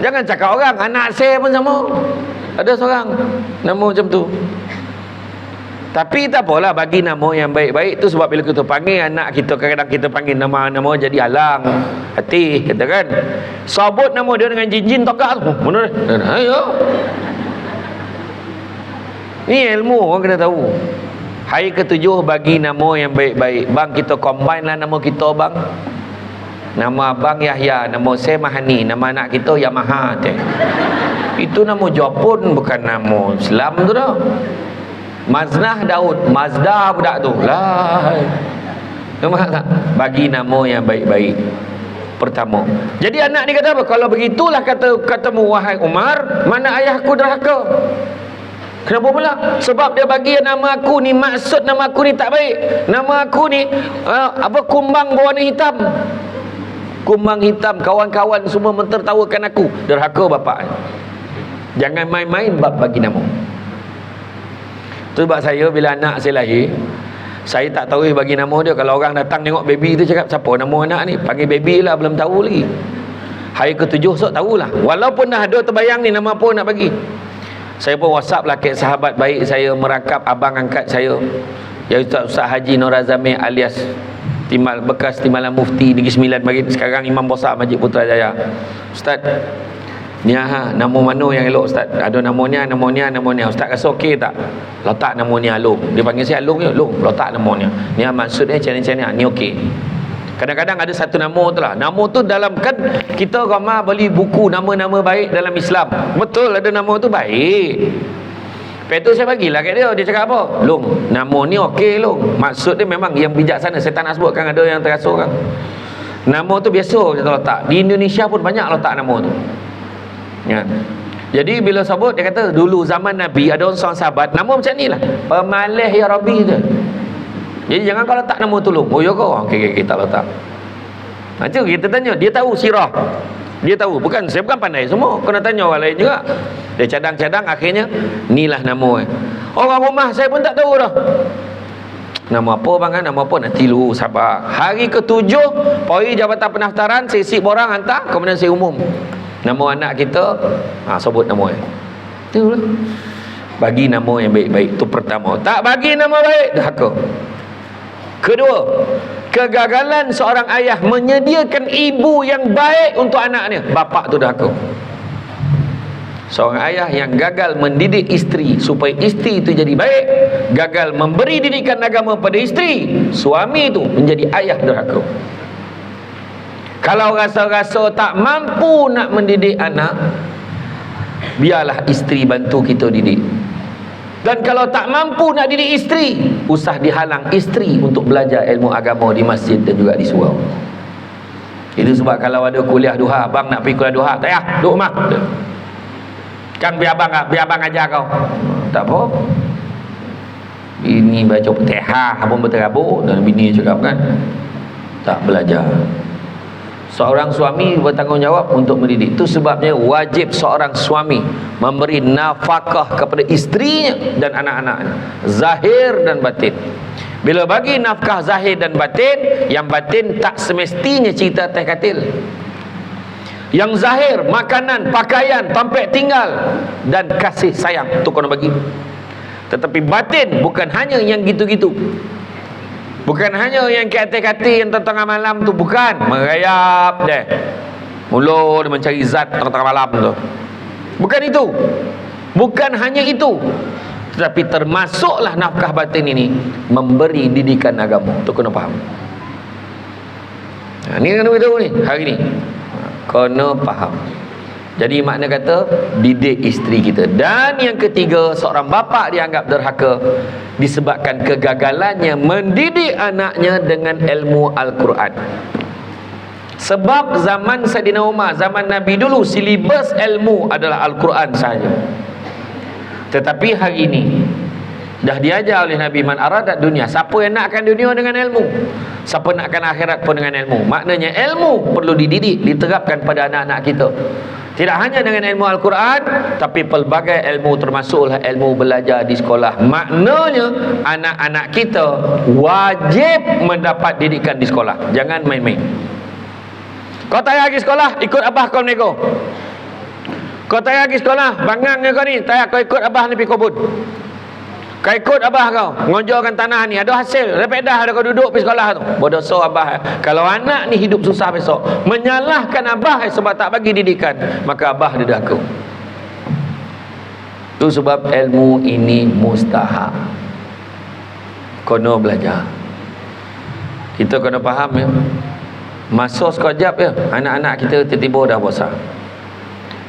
Jangan cakap orang, anak saya pun sama. Ada seorang nama macam tu. Tapi tak apalah, bagi nama yang baik-baik tu sebab bila kita panggil anak kita, kadang-kadang kita panggil nama-nama jadi halang hati, kata kan. Sabut nama dia dengan jin-jin tokak tu. Mana dia? Ayo. Ni ilmu orang kena tahu. Hari ketujuh bagi nama yang baik-baik. Bang, kita combine lah nama kita bang. Nama abang Yahya, nama saya Mahani, nama anak kita Yamaha. Itu nama Jepun, bukan nama Islam tu dah. Maznah Daud, Mazda budak tu lah. Nampak tak? Bagi nama yang baik-baik. Pertama. Jadi anak ni kata apa? Kalau begitulah katamu wahai Umar, mana ayahku derhaka? Kenapa pula? Sebab dia bagi nama aku ni, maksud nama aku ni tak baik. Nama aku ni kumbang berwarna hitam. Kumbang hitam, kawan-kawan semua mentertawakan aku. Derhaka bapak. Jangan main-main bab bagi nama. Tu sebab saya bila anak saya lahir, saya tak tahu bagi nama dia. Kalau orang datang tengok baby tu cakap, siapa nama anak ni? Panggil baby lah, belum tahu lagi. Hari ketujuh sok tahulah. Walaupun dah ada terbayang ni nama apa nak bagi. Saya pun WhatsApp lah ke sahabat baik saya, merangkap abang angkat saya, ya Ustaz Haji Nur Azami alias bekas Timbalan Mufti Negeri Sembilan bagi sekarang Imam Besar Masjid Putrajaya. Ustaz, ni nama mana yang elok Ustaz? Ada namanya. Ustaz rasa okey tak? Letak nama ni Alung. Dia panggil saya Alung je. Long, letak namanya. Ni maksudnya macam ni okey. Kadang-kadang ada satu nama tu lah. Nama tu dalam, kan kita ramai beli buku nama-nama baik dalam Islam. Betul ada nama tu baik. Lepas tu saya bagilah kat dia. Dia cakap apa? Long, nama ni okey Long. Maksud dia memang yang bijaksana. Saya tak nak sebut kan ada yang terasa kan. Nama tu biasa kita letak. Di Indonesia pun banyak letak nama tu. Ya. Jadi bila sebut dia kata dulu zaman Nabi ada seorang sahabat nama macam ni lah, Pemalih ya Rabbi tu. Jadi jangan kau letak nama tu Long. Oh ya kau? Okey, kita letak. Macam kita tanya, dia tahu sirah. Dia tahu, saya bukan pandai semua. Kena tanya orang lain juga. Dia cadang-cadang, akhirnya inilah nama. Orang rumah saya pun tak tahu dah. Nama apa bang kan? Nama apa? Nanti lu sabar. Hari ketujuh, poi Jabatan Pendaftaran, saya isi borang hantar, kemudian saya umum. Nama anak kita, sebut nama. Itulah. Bagi nama yang baik-baik. Itu pertama. Tak bagi nama baik, derhaka. Kedua, kegagalan seorang ayah menyediakan ibu yang baik untuk anaknya. Bapak tu derhaka. Seorang ayah yang gagal mendidik isteri supaya isteri itu jadi baik, gagal memberi didikan agama pada isteri, suami itu menjadi ayah derhaka. Kalau rasa-rasa tak mampu nak mendidik anak, biarlah isteri bantu kita didik. Dan kalau tak mampu nak didik isteri, usah dihalang isteri untuk belajar ilmu agama di masjid dan juga di surau. Itu sebab kalau ada kuliah duha, abang nak pergi kuliah duha, tak payah, duduk rumah. Kan biar abang ajar kau. Tak apa. Bini baca Fatihah pun berterabur, dan bini cakap kan tak belajar. Seorang suami bertanggungjawab untuk mendidik. Itu sebabnya wajib seorang suami memberi nafkah kepada isterinya dan anak-anaknya, zahir dan batin. Bila bagi nafkah zahir dan batin, yang batin tak semestinya cerita atas katil. Yang zahir, makanan, pakaian, tempat tinggal dan kasih sayang, tu kena bagi. Tetapi batin bukan hanya yang gitu-gitu. Bukan hanya yang kata-kata yang tengah malam tu, bukan. Merayap deh. Mula dia mencari zat tengah malam tu. Bukan itu. Bukan hanya itu. Tetapi termasuklah nafkah batin ini memberi didikan agama. Tu kena faham. Ni kena beritahu ni hari ni. Kena faham. Jadi makna kata didik isteri kita. Dan yang ketiga, seorang bapa dianggap derhaka disebabkan kegagalannya mendidik anaknya dengan ilmu Al-Quran. Sebab zaman Sayyidina Umar, zaman Nabi dulu, silibus ilmu adalah Al-Quran sahaja. Tetapi hari ini dah diajar oleh Nabi, man aradat dunia, siapa yang nakkan dunia dengan ilmu, siapa nakkan akhirat pun dengan ilmu. Maknanya ilmu perlu dididik, diterapkan pada anak-anak kita. Tidak hanya dengan ilmu Al-Quran, tapi pelbagai ilmu, termasuklah ilmu belajar di sekolah. Maknanya anak-anak kita wajib mendapat didikan di sekolah. Jangan main-main. Kau tak payah pergi sekolah, ikut abah kau nego. Kau tak payah pergi sekolah, bangang kau ni, tak payah kau ikut abah ni pergi kebun. Kau ikut abah kau, ngonjorkan tanah ni, ada hasil. Lepas dah ada kau duduk pergi sekolah tu. Berdosa abah. Kalau anak ni hidup susah besok, menyalahkan abah sebab tak bagi didikan, maka abah dia derhaka. Tu sebab ilmu ini mustahab. Kena belajar. Kita kena faham ya. Masa sekejap ya, anak-anak kita tiba-tiba dah besar.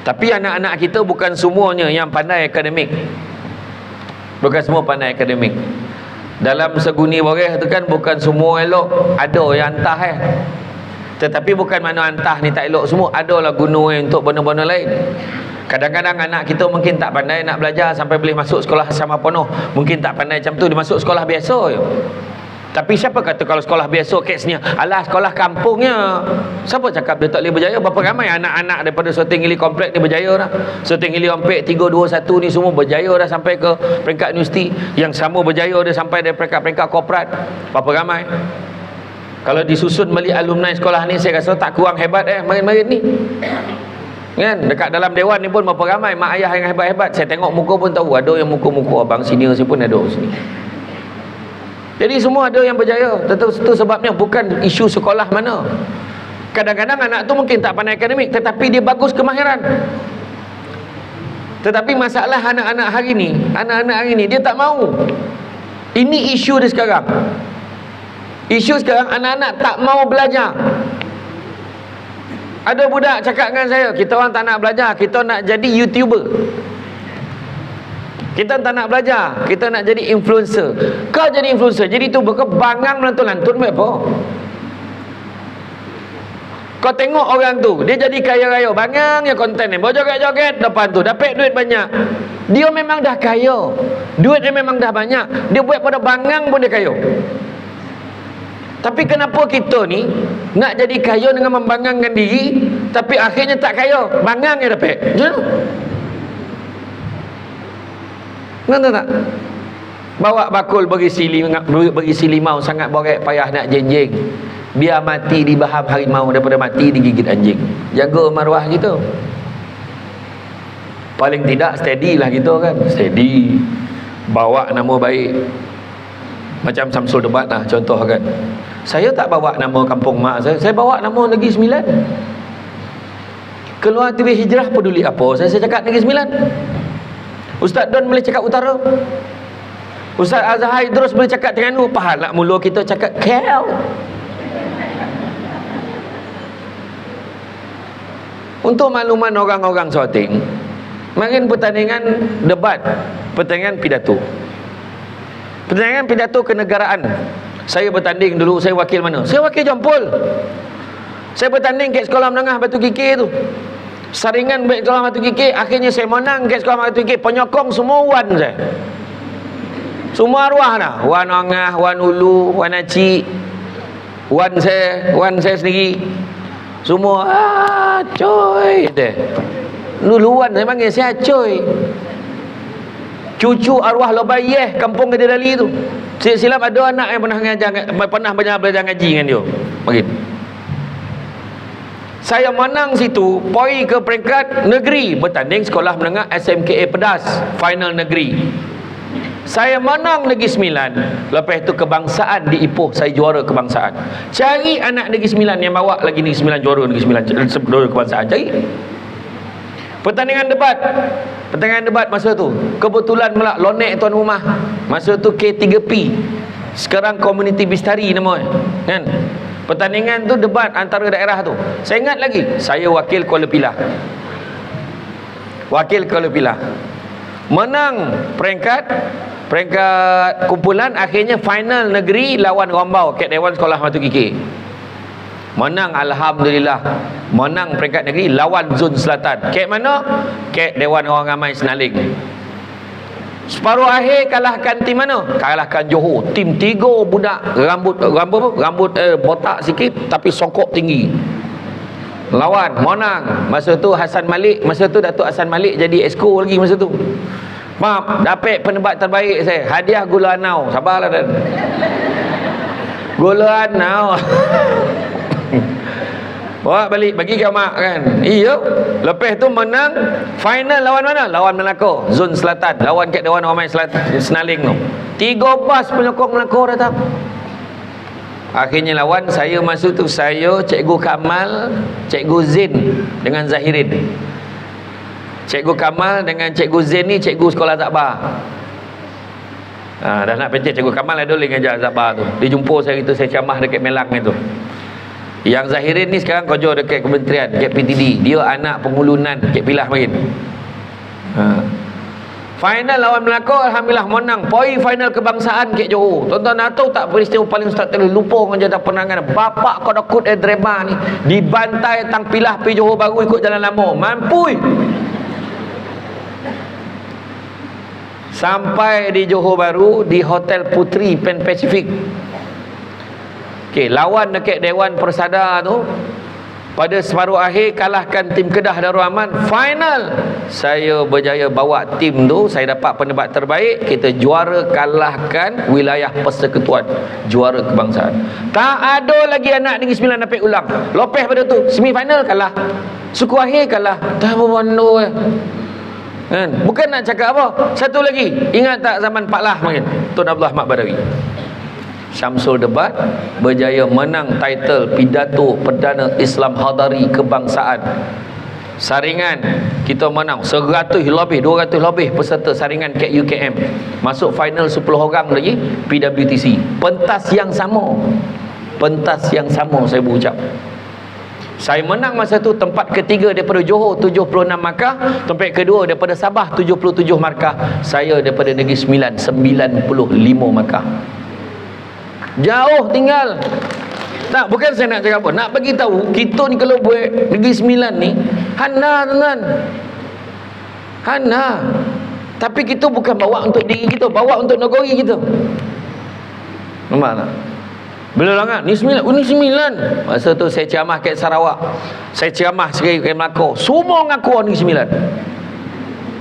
Tapi anak-anak kita bukan semuanya yang pandai akademik. Bukan semua pandai akademik. Dalam seguni waris tu kan bukan semua elok, ada yang antah Tetapi bukan mana antah ni tak elok semua, adalah guna untuk benda-benda lain. Kadang-kadang anak kita mungkin tak pandai nak belajar sampai boleh masuk sekolah sama penuh. Mungkin tak pandai macam tu, dia masuk sekolah biasa je. Tapi siapa kata kalau sekolah biasa keksnya, alah sekolah kampungnya. Siapa cakap dia tak boleh berjaya? Berapa ramai anak-anak daripada Sorting Hill Komplek ni berjaya dah. Sorting Hill Komplek 321 ni semua berjaya dah sampai ke peringkat universiti. Yang sama berjaya dia sampai dari peringkat korporat. Berapa ramai? Kalau disusun balik alumni sekolah ni, saya rasa tak kurang hebat marin-marin ni. Kan? Dekat dalam dewan ni pun berapa ramai mak ayah yang hebat-hebat. Saya tengok muka pun tahu, ada yang muka-muka abang senior saya pun ada sini. Jadi semua ada yang berjaya. Itu sebabnya bukan isu sekolah mana. Kadang-kadang anak tu mungkin tak pandai akademik, tetapi dia bagus kemahiran. Tetapi masalah anak-anak hari ni, dia tak mau. Ini isu dia sekarang. Isu sekarang anak-anak tak mau belajar. Ada budak cakap dengan saya, kita orang tak nak belajar, kita nak jadi YouTuber. Kita tak nak belajar, kita nak jadi influencer. Kau jadi influencer, jadi tu bangang melantun-lantun apa? Kau tengok orang tu, dia jadi kaya raya, bangang ya konten ni, berjoget-joget depan tu, dapat duit banyak. Dia memang dah kaya, duit dia memang dah banyak, dia buat pada bangang pun dia kaya. Tapi kenapa kita ni nak jadi kaya dengan membangangkan diri, tapi akhirnya tak kaya, bangang ya dapat? Ngerti tak? Bawa bakul berisi limau, sangat borek payah nak jenjeng. Biar mati dibaham harimau daripada mati digigit anjing. Jaga maruah kita. Paling tidak steady lah kita kan. Steady. Bawa nama baik. Macam Samsul Debat lah contoh kan. Saya tak bawa nama kampung mak saya bawa nama Negeri Sembilan. Keluar TV Hijrah peduli apa? Saya cakap Negeri Sembilan. Ustaz Don boleh cakap Utara. Ustaz Azhar Idrus boleh cakap Terengganu. Pahala mula kita cakap KL. Untuk makluman orang-orang Sorting, makin pertandingan debat, pertandingan pidato. Pertandingan pidato kenegaraan. Saya bertanding dulu, saya wakil mana? Saya wakil Jampol. Saya bertanding kat sekolah menengah Batu Kikir tu. Saringan baik sekolah Batu Kikir, akhirnya saya menang kat sekolah Batu Kikir. Penyokong semua wan saya. Semua arwah dah. Wan Angah, Wan Ulu, Wan Acik, wan saya sendiri. Semua coy deh. Dulu wan saya panggil saya coy. Cucu arwah Lobayeh kampung Kedai tu. Silap ada anak yang pernah belajar ngaji dengan dia. Begitu. Saya menang situ, poi ke peringkat negeri, bertanding sekolah menengah SMKA Pedas, final negeri. Saya menang Negeri Sembilan. Lepas itu kebangsaan di Ipoh, saya juara kebangsaan. Cari anak Negeri Sembilan yang bawa lagi Negeri Sembilan juara Negeri Sembilan juara kebangsaan. Cari. Pertandingan debat masa tu. Kebetulan pula Lonek tuan rumah. Masa tu K3P. Sekarang Komuniti Bistari namanya. Kan? Pertandingan tu debat antara daerah tu. Saya ingat lagi, saya wakil Kuala Pilah. Wakil Kuala Pilah. Menang peringkat kumpulan, akhirnya final negeri lawan Rombau kat Dewan Sekolah Batu Kikir. Menang alhamdulillah. Menang peringkat negeri lawan Zon Selatan. Kat mana? Kat Dewan Orang Ramai Senaling. Separuh akhir kalahkan tim mana? Kalahkan Johor. Tim 3 budak rambut botak sikit tapi songkok tinggi. Lawan, menang. Masa tu Datuk Hasan Malik jadi exco lagi masa tu. Maaf, dapat penebat terbaik saya. Hadiah gula anau. Sabarlah dan. Gula anau. Bawa balik bagi ke mak kan. Iya. Lepas tu menang final lawan mana? Lawan Melaka, Zon Selatan. Lawan kat Dewan Ramai Senaling tu. 3 bas penyokong Melaka datang. Akhirnya lawan saya masa tu, saya, Cikgu Kamal, Cikgu Zin dengan Zahirin. Cikgu Kamal dengan Cikgu Zain ni cikgu sekolah Zakbar. Dah nak pencet Cikgu Kamal ada lagi ngajar Zakbar tu. Dia jumpa saya gitu, saya ceramah dekat Melang itu. Yang Zahirin ni sekarang kerja dekat kementerian, dekat PTD. Dia anak pengulunan dekat Pilah main. Final lawan Melaka, alhamdulillah menang. Poi final kebangsaan kat Johor. Tuan-tuan nak tahu tak peristiwa paling ustaz tadi lupa dengan jadwal penanganan. Bapak Kodokut Drema ni dibantai tang Pilah pi Johor Baru ikut jalan lama. Mampui. Sampai di Johor Baru di Hotel Putri Pan Pacific. Okey, lawan dekat Dewan Persada tu pada separuh akhir kalahkan tim Kedah Darul Aman. Final saya berjaya bawa tim tu, saya dapat penebat terbaik. Kita juara, kalahkan wilayah Persekutuan, juara kebangsaan. Tak ada lagi anak Negeri Sembilan dapat ulang. Lepas pada tu semifinal kalah, suku akhir kalah. Dah berbondo kan? Bukan nak cakap apa. Satu lagi, ingat tak zaman Pak Lah mungkin, Tun Abdullah Ahmad Badawi, Syamsul Debat berjaya menang title pidato Perdana Islam Hadari Kebangsaan. Saringan kita menang 100 lebih, 200 lebih peserta saringan kat UKM. Masuk final 10 orang lagi PWTC. Pentas yang sama. Pentas yang sama saya berucap. Saya menang masa tu tempat ketiga daripada Johor 76 markah, tempat kedua daripada Sabah 77 markah, saya daripada Negeri Sembilan 95 markah. Jauh tinggal. Tak, bukan saya nak cakap apa, nak bagi tahu kita ni kalau buat Negeri Sembilan ni hana tuan-tuan. Hana. Tapi kita bukan bawa untuk diri kita, bawa untuk negeri kita. Nampak tak? Bila orang ni Sembilan, ni Sembilan. Masa tu saya ceramah kat Sarawak, saya ceramah sekali kat Melaka, semua ngaku Negeri Sembilan.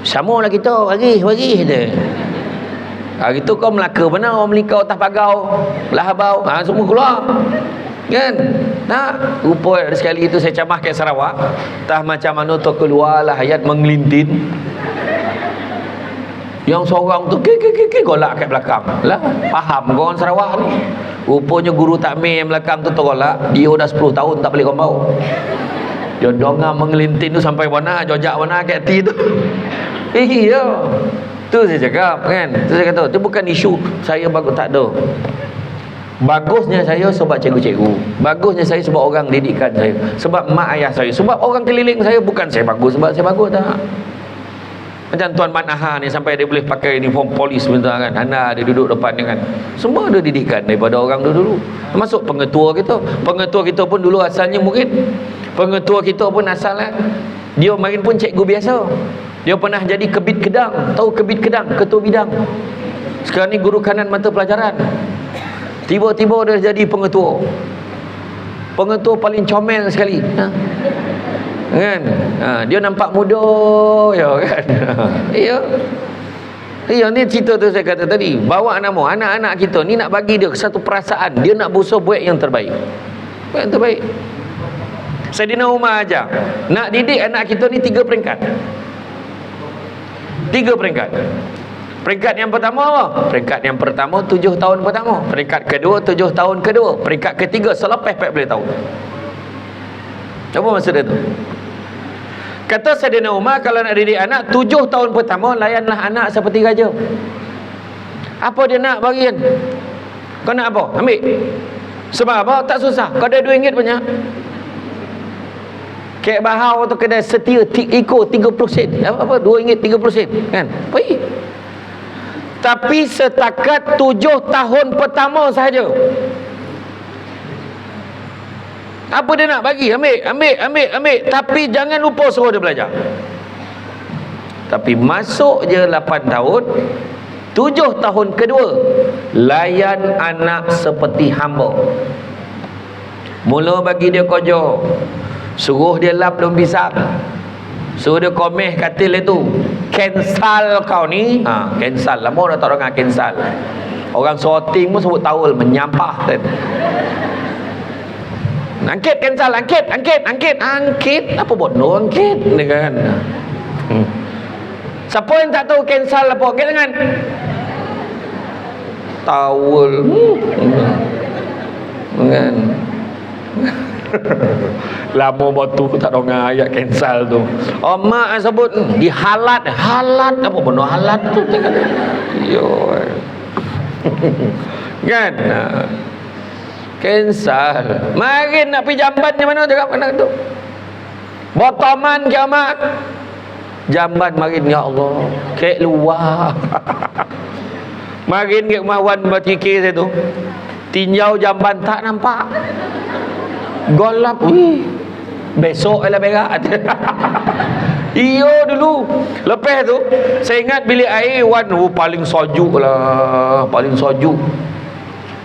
Sama lah kita, bagi dia. Hari tu kau Melaka benar, orang Melika atas pagau, belah habau, semua keluar. Kan? Nah, rupa ada sekali itu saya ceramah kat Sarawak, tah macam mana tu keluarlah ayat mengelintin. Yang seorang tu golak kat belakang. Lah, faham kau orang Sarawak ni. Rupanya guru takmir yang belakang tu tergolak, dia dah 10 tahun tak balik Gombau. Dia dongang mengelintin tu sampai mana, jojak mana kat ti tu. Iya. Tu saya cakap kan. Tu saya kata, tu bukan isu saya bagus, tak ada. Bagusnya saya sebab cikgu-cikgu. Bagusnya saya sebab orang didikan saya. Sebab mak ayah saya. Sebab orang keliling saya. Bukan saya bagus sebab saya bagus, tak. Macam Tuan Mat Aha ni sampai dia boleh pakai uniform polis bentar kan. Hana dia duduk depan dengan. Semua ada didikan daripada orang dulu. Termasuk pengetua kita. Pengetua kita pun dulu asalnya murid. Pengetua kita pun asalnya dia main pun cikgu biasa. Dia pernah jadi kebit kedang. Tahu kebit kedang? Ketua bidang. Sekarang ni guru kanan mata pelajaran. Tiba-tiba dia jadi pengetua. Pengetua paling comel sekali. Kan? Dia nampak muda ya kan. Iya. Iya, ni cerita tu saya kata tadi. Bawa nama anak-anak kita ni nak bagi dia satu perasaan. Dia nak berusaha buat yang terbaik. Buat yang terbaik. Saidina Umar ajar nak didik anak kita ni 3 peringkat. 3 peringkat. Peringkat yang pertama apa? Peringkat yang pertama 7 tahun pertama. Peringkat kedua 7 tahun kedua. Peringkat ketiga selepas 40 tahun. Apa maksud dia tu? Kata Saidina Umar, kalau nak didik anak 7 tahun pertama layanlah anak seperti raja. Apa dia nak bagian? Kau nak apa? Ambil. Sebab apa? Tak susah. Kau ada RM2 banyak. Kek Bahau tu kedai setia Iko 30 sen. Apa? RM2 30 sen. Kan? Baik. Tapi setakat 7 tahun pertama sahaja. Apa dia nak bagi? Ambil. Tapi jangan lupa suruh dia belajar. Tapi masuk je 8 tahun, 7 tahun kedua, layan anak seperti hamba. Mula bagi dia kerja, suruh dia lap daun pisang, suruh dia komeh katil itu. Cancel kau ni. Cancel. Lama dah tak orang cancel. Orang sorting pun sebut towel menyampah kan. Angkit cancel, angkit. Apa bodoh angkit ni kan. Siapa yang tak tahu cancel apa? Angkit tangan. Towel. Kan. Lama batu tak dengar ayat cancel tu. Oh mak sebut dihalat. Halat apa benda halat tu? Yo. Kan? Cancel. Mari nak pergi jamban di mana cakap anak tu? Botaman kiamat. Jamban marin ya Allah. Kek luar. Marin ke rumah wan bertikir saya tu. Tinjau jamban tak nampak. Golap. Besok lah berak. Iyo dulu. Lepas tu saya ingat bilik air wan paling sojuk lah. Paling sojuk.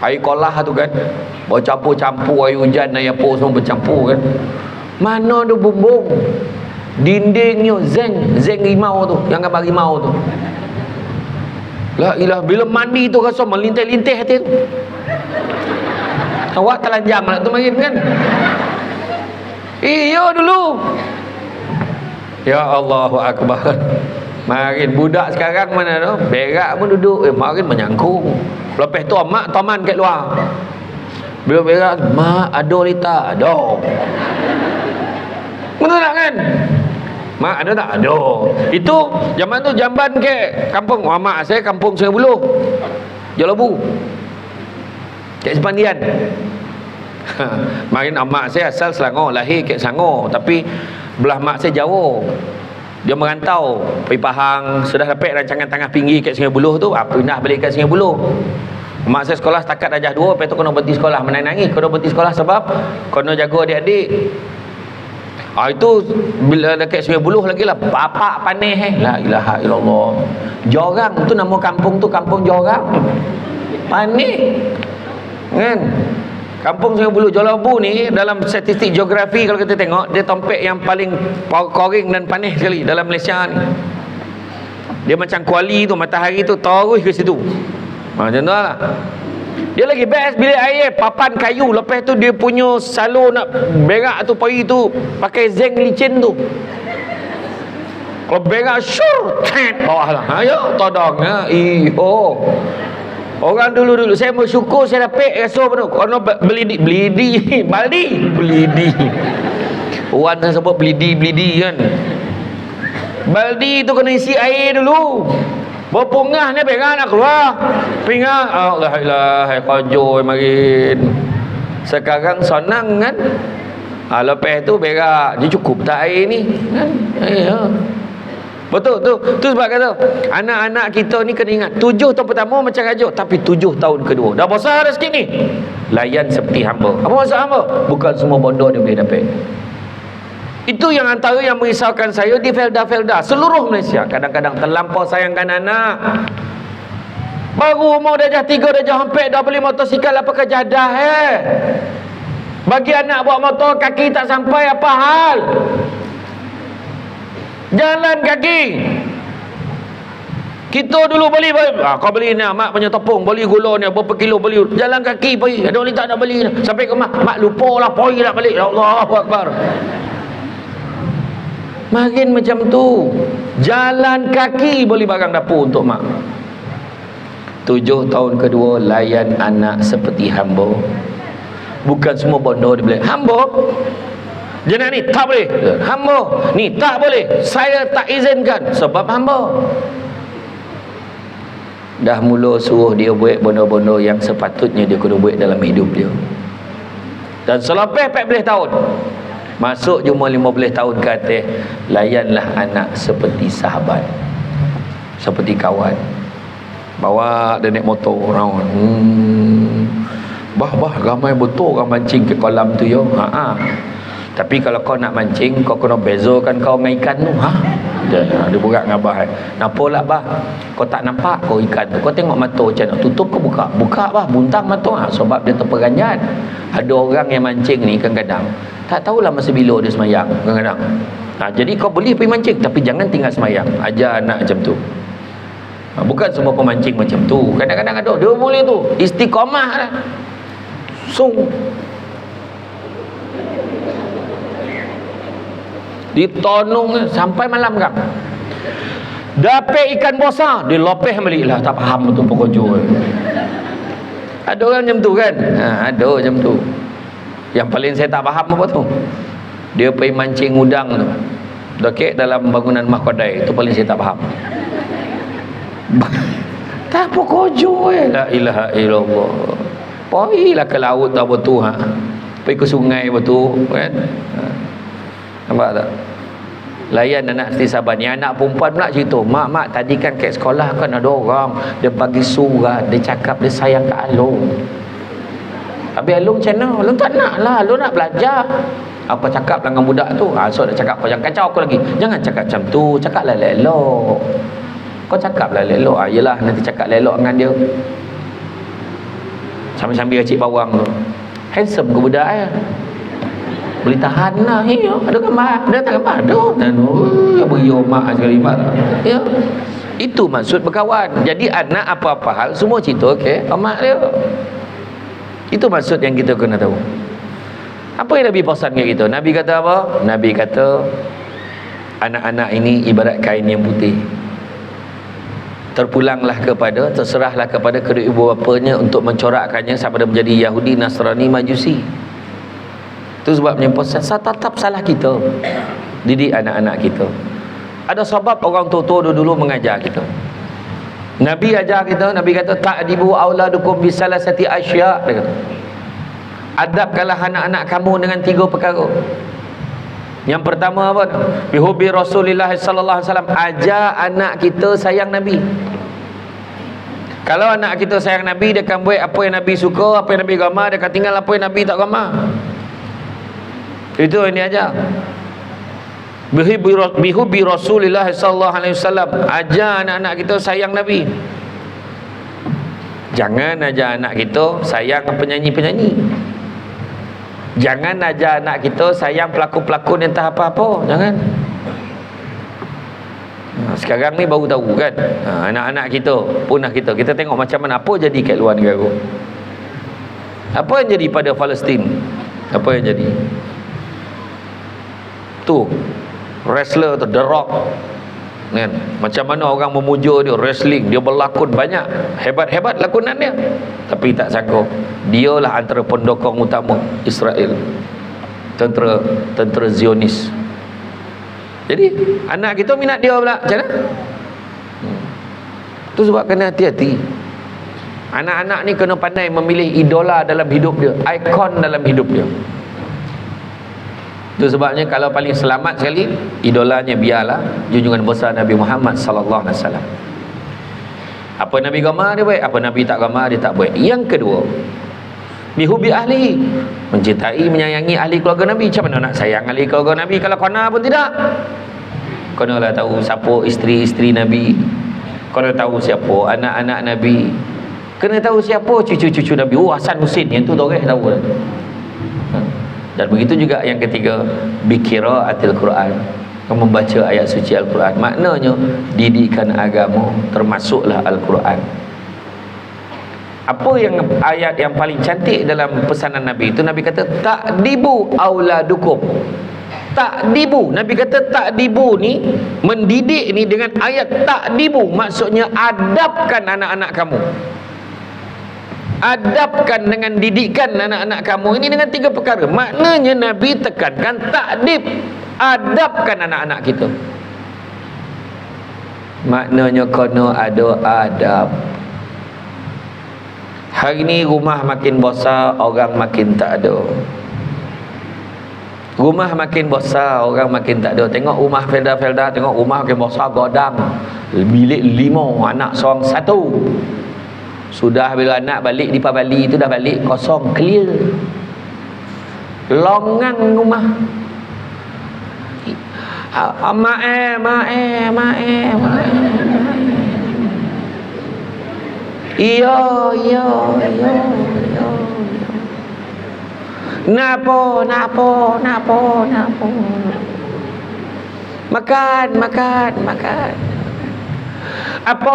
Air kolah tu kan. Bercampur-campur air hujan, air apa semua bercampur kan. Mana ada bumbung. Dindingnya zeng rimau tu, yang gambar rimau tu. La ilah, bila mandi tu rasa melintih-lintih hati tu. Awak telanjang lah tu makin kan. Iya dulu. Ya Allahu Akbar. Makin budak sekarang mana tu? Berak pun duduk, makin menyangkung. Lepas tu mak taman kat luar. Bila berak, mak ada lita, ada. Betul tak kan? Mak ada tak? Ada. Itu zaman tu jamban ke kampung. Mak saya kampung Sungai Buloh, Jalabu, Kek Sepandian. Makin mak saya asal Selangor, lahir Kek Selangor, tapi belah mak saya Jawa. Dia merantau pergi Pahang, sudah dapat rancangan tengah tinggi kat Sungai Buloh tu, pindah balik kat Sungai Buloh. Mak saya sekolah setakat darjah 2, lepas tu kena berhenti sekolah. Menangis kena berhenti sekolah sebab kena jaga adik-adik. Itu bila dekat Sungai Buloh lagi lah bapak panih la ilaha illallah. Jorang tu nama kampung tu, kampung Jorang. Panih kan. Kampung Sungai Buloh Jalabu ni dalam statistik geografi kalau kita tengok, dia tempat yang paling koring dan panih sekali dalam Malaysia ni. Dia macam kuali tu, matahari tu terus ke situ. Macam tu lah. Dia lagi best bilik air papan kayu. Lepas tu dia punya salur nak berak tu pagi tu pakai zinc licin tu. Kalau berak syur bawah lah. Ayo todong ha. Iyo. Orang dulu saya bersyukur saya dapat rasa penuh. Kalau belidi orang yang sebut belidi kan. Baldi tu kena isi air dulu. Berpungah ni berak nak keluar. Pingah Allah ilaha qajoy makin. Sekarang senang kan. Lepas tu berak dia cukup tak air ni kan. Betul tu. Tu sebab kata anak-anak kita ni kena ingat 7 tahun pertama macam rajuk, tapi 7 tahun kedua dah besar dah sikit ni. Layan seperti hamba. Apa maksud hamba? Bukan semua bodoh dia boleh dapat. Itu yang antara yang merisaukan saya di Felda seluruh Malaysia. Kadang-kadang terlampau sayangkan anak. Baru umur darjah 3, darjah 4 dah beli motosikal, apakah jadah Bagi anak bawa motor kaki tak sampai, apa hal? Jalan kaki. Kita dulu beli kau beli ni mak punya tepung, beli gula ni berapa kilo beli, jalan kaki pergi. Ada orang tak nak beli sampai ke mak lupa lah pergi nak balik. Allahu Akbar. Makin macam tu. Jalan kaki beli barang dapur untuk mak. 7 tahun kedua layan anak seperti hamba. Bukan semua bondo dia boleh. Hamba jenah ni tak boleh. Hamba ni tak boleh. Saya tak izinkan sebab hamba. Dah mula suruh dia buat bondo-bondo yang sepatutnya dia kena buat dalam hidup dia. Dan selepas 14 tahun masuk cuma 15 tahun ke atas, layanlah anak seperti sahabat, seperti kawan. Bawa dia naik motor round. Bah ramai betul orang mancing ke kolam tu yo. Tapi kalau kau nak mancing, kau kena bezakan kau dengan ikan tu. Dia berat dengan abah. Nampak lah bah, kau tak nampak kau ikan tu. Kau tengok mata macam nak tutup ke buka? Buka bah, buntang mata. Sebab dia terperanjat. Ada orang yang mancing ni kadang-kadang tak tahulah masa bila dia semayang kadang-kadang. Jadi kau boleh pergi mancing, tapi jangan tinggal semayang. Ajar anak macam tu. Bukan semua pemancing macam tu. Kadang-kadang ada dia boleh tu istiqamah lah. Ditonong sampai malam kan. Dapat ikan besar, dia lopeh balik lah. Tak faham betul pokoknya. Ada orang macam tu kan. Ada macam tu. Yang paling saya tak faham apa tu. Dia pergi mancing udang tu. Okey, dalam bangunan mahkodai. Itu paling saya tak faham. Tak apa kojo la ilaha illallah. Pergilah ke laut tak betul ha. Pergi ke sungai betul kan. Nampak tak? Layan anak seperti sabar ni. Anak perempuan pula cerita, mak tadi kan kat sekolah kan ada orang dia bagi surat, dia cakap dia sayang kat Alung. Habis Alung macam mana? Alung tak nak lah, Alung nak belajar. Apa cakap dengan budak tu? So dia cakap, kau jangan kacau aku lagi, jangan cakap macam tu, cakap lah elok. Kau cakap lah elok. Yelah, nanti cakap elok dengan dia. Sambil-sambil cik bawang tu, handsome ke budak ya? Boleh tahan lah. Ya, ada gambar. Ada tak gambar? Ada. Dan beri mak sekali mak. Ya. Itu maksud berkawan. Jadi anak apa-apa hal semua cerita okey, mak dia. Itu maksud yang kita kena tahu. Apa yang Nabi pesan kat kita? Nabi kata apa? Nabi kata anak-anak ini ibarat kain yang putih. Terpulanglah kepada, terserahlah kepada kedua ibu bapanya untuk mencorakkannya sampai menjadi Yahudi, Nasrani, Majusi. Itu sebabnya tetap salah kita didik anak-anak kita. Ada sebab orang tua-tua dulu mengajar kita. Nabi ajar kita, Nabi kata ta'dibu auladukum bisalasati asya'. Dia kata, adabkanlah anak-anak kamu dengan 3 perkara. Yang pertama apa? Bihubbi Rasulillah sallallahu alaihi wasallam. Ajar anak kita sayang Nabi. Kalau anak kita sayang Nabi, dia akan buat apa yang Nabi suka, apa yang Nabi gamar, dia akan tinggal apa yang Nabi tak gamar. Itu yang dia ajar. Bihubbi Rasulillah sallallahu alaihi wasallam. Ajar anak-anak kita sayang Nabi. Jangan ajar anak kita sayang penyanyi-penyanyi. Jangan ajar anak kita sayang pelakon-pelakon yang tak apa-apa. Jangan. Sekarang ni baru tahu kan, anak-anak kita, punah kita tengok macam mana apa jadi kat luar negara. Apa yang jadi pada Palestin? Apa yang jadi? Tu wrestler tu, The Rock kan? Macam mana orang memuja dia, wrestling, dia berlakon banyak, hebat-hebat lakonan dia. Tapi tak sangka dialah antara pendokong utama Israel, tentera Zionis. Jadi anak kita minat dia pula macam mana? Tu sebab kena hati-hati. Anak-anak ni kena pandai memilih idola dalam hidup dia, ikon dalam hidup dia. Itu sebabnya kalau paling selamat sekali, idolanya biarlah junjungan besar Nabi Muhammad sallallahu alaihi wasallam. Apa Nabi gamar dia buat, apa Nabi tak gamar dia tak buat. Yang kedua, bihubi ahli, mencintai, menyayangi ahli keluarga Nabi. Macam mana nak sayang ahli keluarga Nabi kalau kena pun tidak? Kenalah tahu siapa isteri-isteri Nabi, kena tahu siapa anak-anak Nabi, kena tahu siapa cucu-cucu Nabi. Hasan Husin, yang tu orang tahu. Dan begitu juga yang ketiga, biqiraatil Quran, membaca ayat suci Al-Quran. Maknanya didikan agama termasuklah Al-Quran. Apa yang ayat yang paling cantik dalam pesanan Nabi itu? Nabi kata ta'dibu auladukum. Ta'dibu, Nabi kata ta'dibu ni, mendidik ni dengan ayat ta'dibu, maksudnya adabkan anak-anak kamu. Adabkan dengan didikan anak-anak kamu ini dengan 3 perkara. Maknanya Nabi tekankan ta'dib, adabkan anak-anak kita. Maknanya kena ada adab. Hari ni rumah makin besar, orang makin tak ada. Rumah makin besar, orang makin tak ada. Tengok rumah Felda, tengok rumah makin besar, godang, bilik 5, anak seorang 1. Sudah bila anak balik di Bali itu dah balik kosong, clear. Longang rumah. Mae. Iya. Napo. Makan. Apa.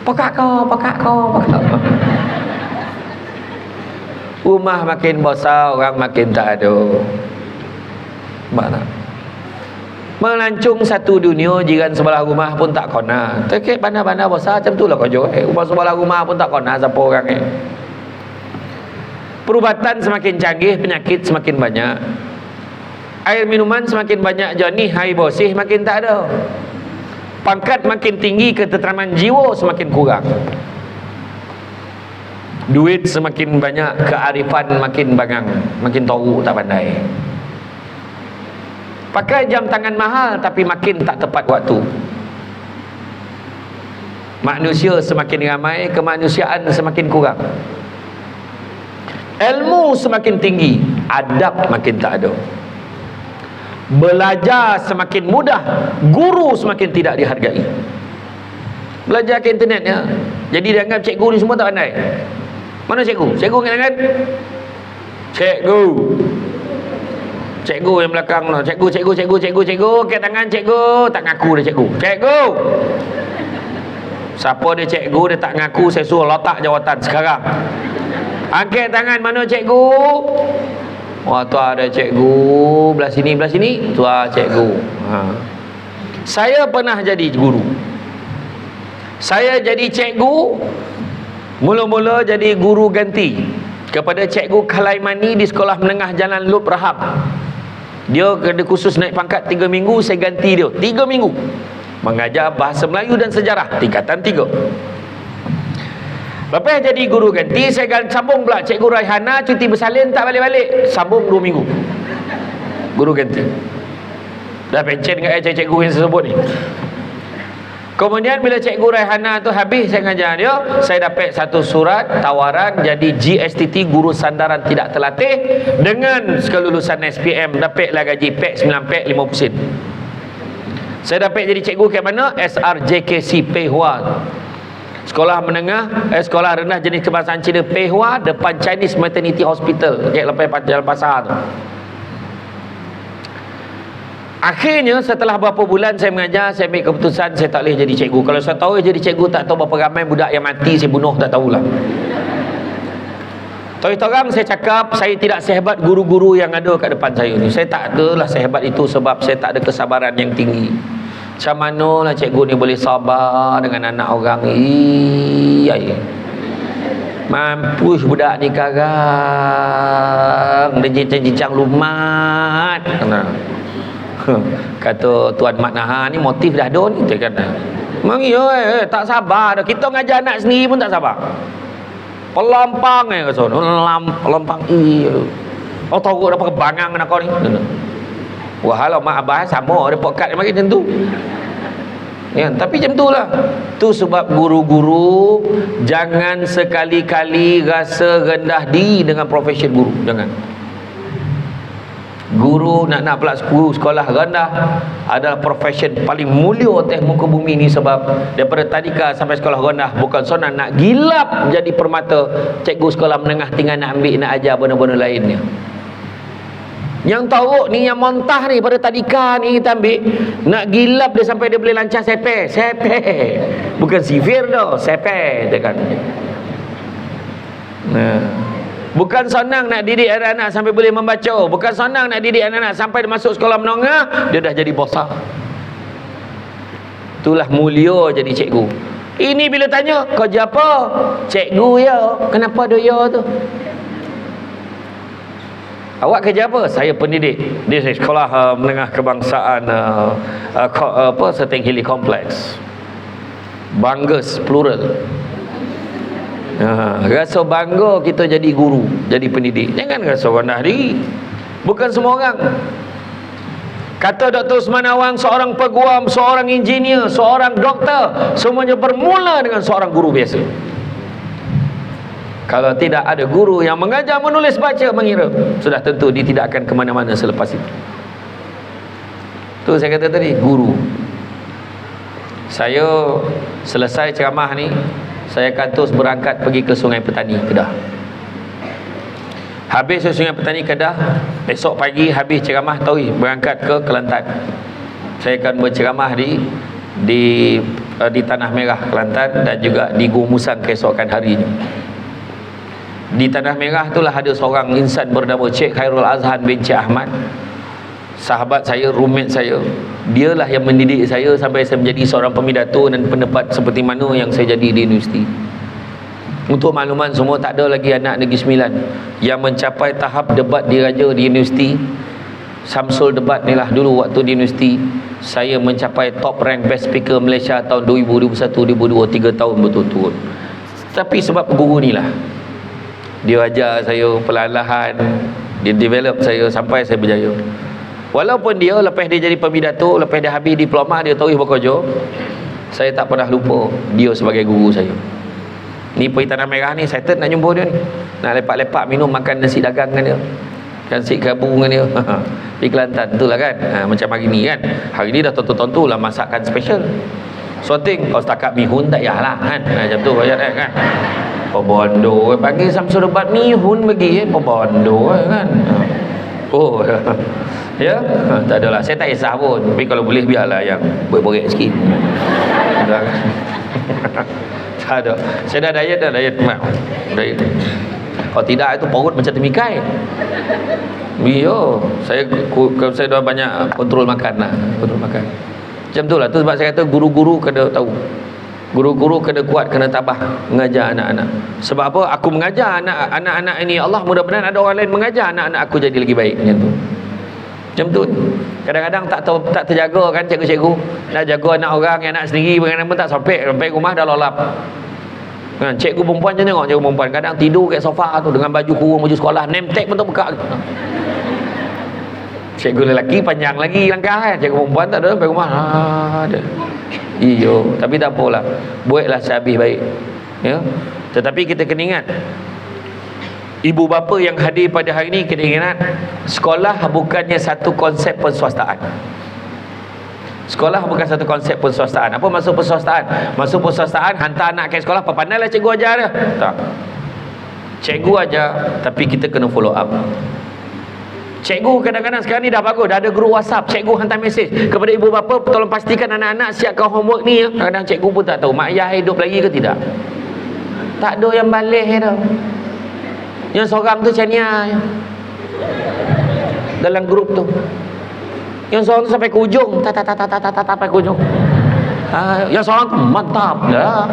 Pakak kau. Rumah makin besar, orang makin tak ada. Mana? Melancung satu dunia, jiran sebelah rumah pun tak kena. Tekek bandar-bandar besar macam tu lah kau jual. Rumah sebelah rumah pun tak kena siapa orang ni. Perubatan semakin canggih, penyakit semakin banyak. Air minuman semakin banyak jernih, air bersih makin tak ada. Pangkat makin tinggi, ketenteraman jiwa semakin kurang. Duit semakin banyak, kearifan makin bangang, makin tahu tak pandai. Pakai jam tangan mahal tapi makin tak tepat waktu. Manusia semakin ramai, kemanusiaan semakin kurang. Ilmu semakin tinggi, adab makin tak ada. Belajar semakin mudah, guru semakin tidak dihargai. Belajar ke internet ya, jadi dianggap cikgu ni semua tak pandai. Mana cikgu? Cikgu angkat tangan. Cikgu. Cikgu yang belakang tu. Cikgu. Angkat tangan cikgu. Tak ngaku dia cikgu. Cikgu. Siapa dia cikgu, dia tak ngaku, saya suruh letak jawatan sekarang. Angkat tangan, mana cikgu? Wah, tu ada cikgu. Belah sini. Tu ada cikgu. Saya pernah jadi guru. Saya jadi cikgu. Mula-mula jadi guru ganti kepada cikgu Kalaimani di Sekolah Menengah Jalan Lub Rahab. Dia kena khusus naik pangkat 3 minggu, saya ganti dia 3 minggu mengajar bahasa Melayu dan sejarah tingkatan 3. Lepas jadi guru ganti, saya sambung pula cikgu Raihana cuti bersalin tak balik-balik, sambung 2 minggu guru ganti. Dah pencen dengan cikgu yang saya sebut ni. Kemudian bila cikgu Raihana tu habis saya ngajar dia, saya dapat satu surat tawaran jadi GSTT, guru sandaran tidak terlatih, dengan kelulusan SPM, dapatlah gaji PEK 9 PEK 50%. Saya dapat jadi cikgu ke mana? SRJKC Pehua, Sekolah Menengah Sekolah Rendah Jenis Kebangsaan Cina Pehua, depan Chinese Maternity Hospital, lepas Jalan Pasar tu. Akhirnya setelah berapa bulan saya mengajar, saya ambil keputusan saya tak boleh jadi cikgu. Kalau saya tahu jadi cikgu, tak tahu berapa ramai budak yang mati saya bunuh, tak tahulah. Terus terang saya cakap, saya tidak sehebat guru-guru yang ada kat depan saya ni. Saya tak adalah sehebat itu sebab saya tak ada kesabaran yang tinggi. Macam manalah cikgu ni boleh sabar dengan anak orang ni? Mampus budak ni karang, dia jincang lumat. Kata Tuan Mat Naha ni motif dah ada ni, dia kata. Memang tak sabar dah. Kita ngajar anak sendiri pun tak sabar. Pelampang kata. Pelampang oh tahu dah pakai bangang anak kau ni. Wahala mak abah sama ada pokat dia mari macam tu. Ya, tapi macam itulah. Tu sebab guru-guru jangan sekali-kali rasa rendah diri dengan profesi guru. Jangan. Guru nak pula sekolah rendah adalah profesi paling mulia atas muka bumi ni, sebab daripada tadika sampai sekolah rendah bukan senang nak gilap jadi permata cikgu sekolah menengah tinggal nak ambil nak ajar benda-benda lainnya. Yang tahu ni yang montah ni pada tadika ni kita ambil nak gilap dia sampai dia boleh lancar sepe bukan sivir dah, sepe dia kan. Bukan senang nak didik anak-anak sampai boleh membaca. Bukan senang nak didik anak-anak sampai dia masuk sekolah menengah, dia dah jadi bosan. Itulah mulia jadi cikgu. Ini bila tanya, kau je apa? Cikgu ya. Kenapa dia ya tu? Awak kerja apa? Saya pendidik di sekolah menengah kebangsaan Setting Hilly Complex. Banggas plural. Rasa bangga kita jadi guru, jadi pendidik. Jangan rasa rendah diri. Bukan semua orang. Kata Dr. Usman Awang, seorang peguam, seorang engineer, seorang doktor, semuanya bermula dengan seorang guru biasa. Kalau tidak ada guru yang mengajar menulis baca mengira, sudah tentu dia tidak akan ke mana-mana selepas itu. Tu saya kata tadi, guru. Saya selesai ceramah ni, saya akan terus berangkat pergi ke Sungai Petani Kedah. Habis Sungai Petani Kedah, esok pagi habis ceramah berangkat ke Kelantan. Saya akan berceramah di Tanah Merah Kelantan dan juga di Gua Musang keesokan harinya. Di Tanah Merah itulah ada seorang insan bernama Cik Khairul Azhan bin Cik Ahmad. Sahabat saya, roommate saya. Dialah yang mendidik saya sampai saya menjadi seorang pemidato dan pendapat seperti mana yang saya jadi di universiti. Untuk makluman semua, tak ada lagi anak Negeri Sembilan yang mencapai tahap debat diraja di universiti. Samsul debat ni lah dulu waktu di universiti. Saya mencapai top rank best speaker Malaysia tahun 2001, 2002, 3 tahun betul-betul. Tapi sebab guru ni lah, dia ajar saya perlahan-lahan, dia develop saya sampai saya berjaya. Walaupun dia lepas dia jadi pembidato, lepas dia habis diploma, dia tahu bekerja, saya tak pernah lupa dia sebagai guru saya. Ni pergi Tanah Merah ni, saya nak jumpa dia ni, nak lepak-lepak minum makan nasi dagang dengan dia, nasi kerabu dengan dia di Kelantan tu lah kan. Macam hari ni kan, hari ni dah tonton-tonton lah masakan special. Sorting kau setakat mihun tak payah lah kan, macam tu kan. Pobondo panggil Samsul debat mihun bagi pobondo kan. Oh ya, tak adalah, saya tak kisah pun, tapi kalau boleh biarlah yang borek sikit. Tak ada, saya dah diet diet. Kalau tidak itu perut macam temikai. Saya dah banyak kontrol makan lah, kontrol makan. Macam tu lah, tu sebab saya kata guru-guru kena tahu, guru-guru kena kuat, kena tabah mengajar anak-anak. Sebab apa? Aku mengajar anak-anak ini, Allah mudah-mudahan ada orang lain mengajar anak-anak aku jadi lagi baik. Macam tu. Macam tu. Kadang-kadang tak terjaga kan cikgu-cikgu, nak jaga anak orang, anak sendiri kadang-kadang tak sampai rumah dah lolap kan. Cikgu perempuan je tengok, cikgu perempuan kadang tidur kat sofa tu dengan baju kurung, baju sekolah, name tag pun tak buka. Cikgu lelaki panjang lagi langkah kan, cikgu perempuan tak ada, sampai rumah ada. Iyo, tapi tak apalah, buatlah sehabis baik ya. Tetapi kita kena ingat, ibu bapa yang hadir pada hari ini, kena ingat, sekolah bukannya satu konsep penswastaan. Sekolah bukan satu konsep penswastaan. Apa maksud penswastaan? Maksud penswastaan, hantar anak ke sekolah, pandailah cikgu ajar dia. Tak. Cikgu ajar, tapi kita kena follow up. Cikgu kadang-kadang sekarang ni dah bagus, dah ada guru WhatsApp, cikgu hantar mesej kepada ibu bapa, tolong pastikan anak-anak siapkan homework ni ya. Kadang-kadang cikgu pun tak tahu mak ayah hidup lagi ke tidak. Tak ada yang balik dah. Yang seorang tu Chania dalam grup tu, yang seorang tu sampai ke ujung, sampai ke ujung. Yang seorang tu mantap lah.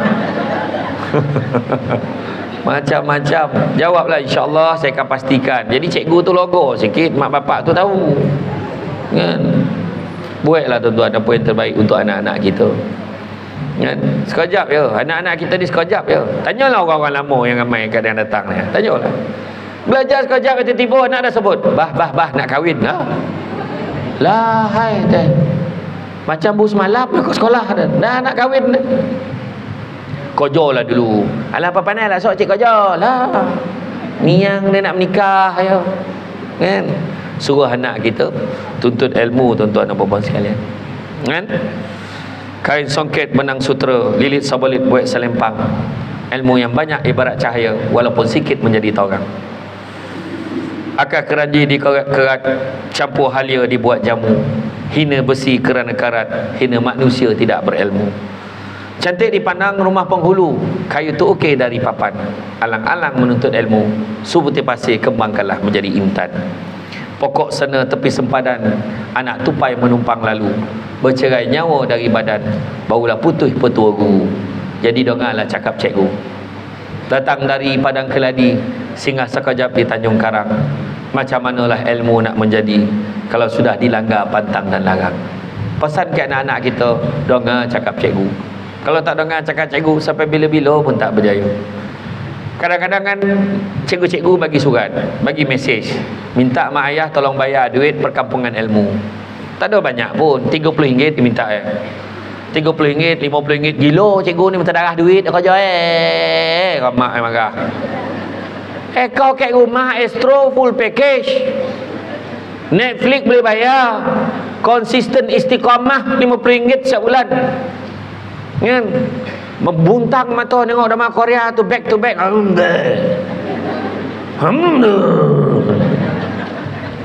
Macam-macam. Jawablah, insya-Allah saya akan pastikan. Jadi cikgu tu logo sikit, mak bapak tu tahu kan. Buatlah tuan-tuan apa yang terbaik untuk anak-anak kita kan. Sekejap je, anak-anak kita ni sekejap je. Tanyalah orang-orang lama yang ramai kat yang datang ni, tanyalah. Belajar sekejap, tiba-tiba anak dah sebut bah nak kahwin lah hai teh. Macam bus malam ke sekolah dah nak kahwin dah. Kojo lah dulu. Alah apa pandai lah sok cik kojo lah. Miang dia nak menikah ya. Kan? Suruh anak kita tuntut ilmu, tuan-tuan dan puan-puan sekalian. Kan? Kain songket benang sutera, lilit sabalit buat selempang. Ilmu yang banyak ibarat cahaya, walaupun sikit menjadi torang. Akar keranji dikerat, campur halia dibuat jamu. Hina besi kerana karat, hina manusia tidak berilmu. Cantik dipandang rumah penghulu, kayu tu okey dari papan. Alang-alang menuntut ilmu, subuti pasir kembangkanlah menjadi intan. Pokok sena tepi sempadan, anak tupai menumpang lalu. Bercerai nyawa dari badan, barulah putus petua guru. Jadi dongalah cakap cikgu. Datang dari padang keladi, singgah sekejap di Tanjung Karang. Macam manalah ilmu nak menjadi kalau sudah dilanggar pantang dan larang. Pesan ke anak-anak kita, donga cakap cikgu. Kalau tak dengar cakap cikgu, sampai bila-bila pun tak berjaya. Kadang-kadang kan cikgu-cikgu bagi surat, bagi mesej, minta mak ayah tolong bayar duit perkampungan ilmu. Tak ada banyak pun, RM30 diminta RM30, RM50. Gila cikgu ni minta darah duit kerja kau mak marah. Kau kat rumah Astro full package, Netflix boleh bayar, konsisten istiqamah RM50 setiap bulan kan. Membuntang mata tengok drama Korea tu back to back.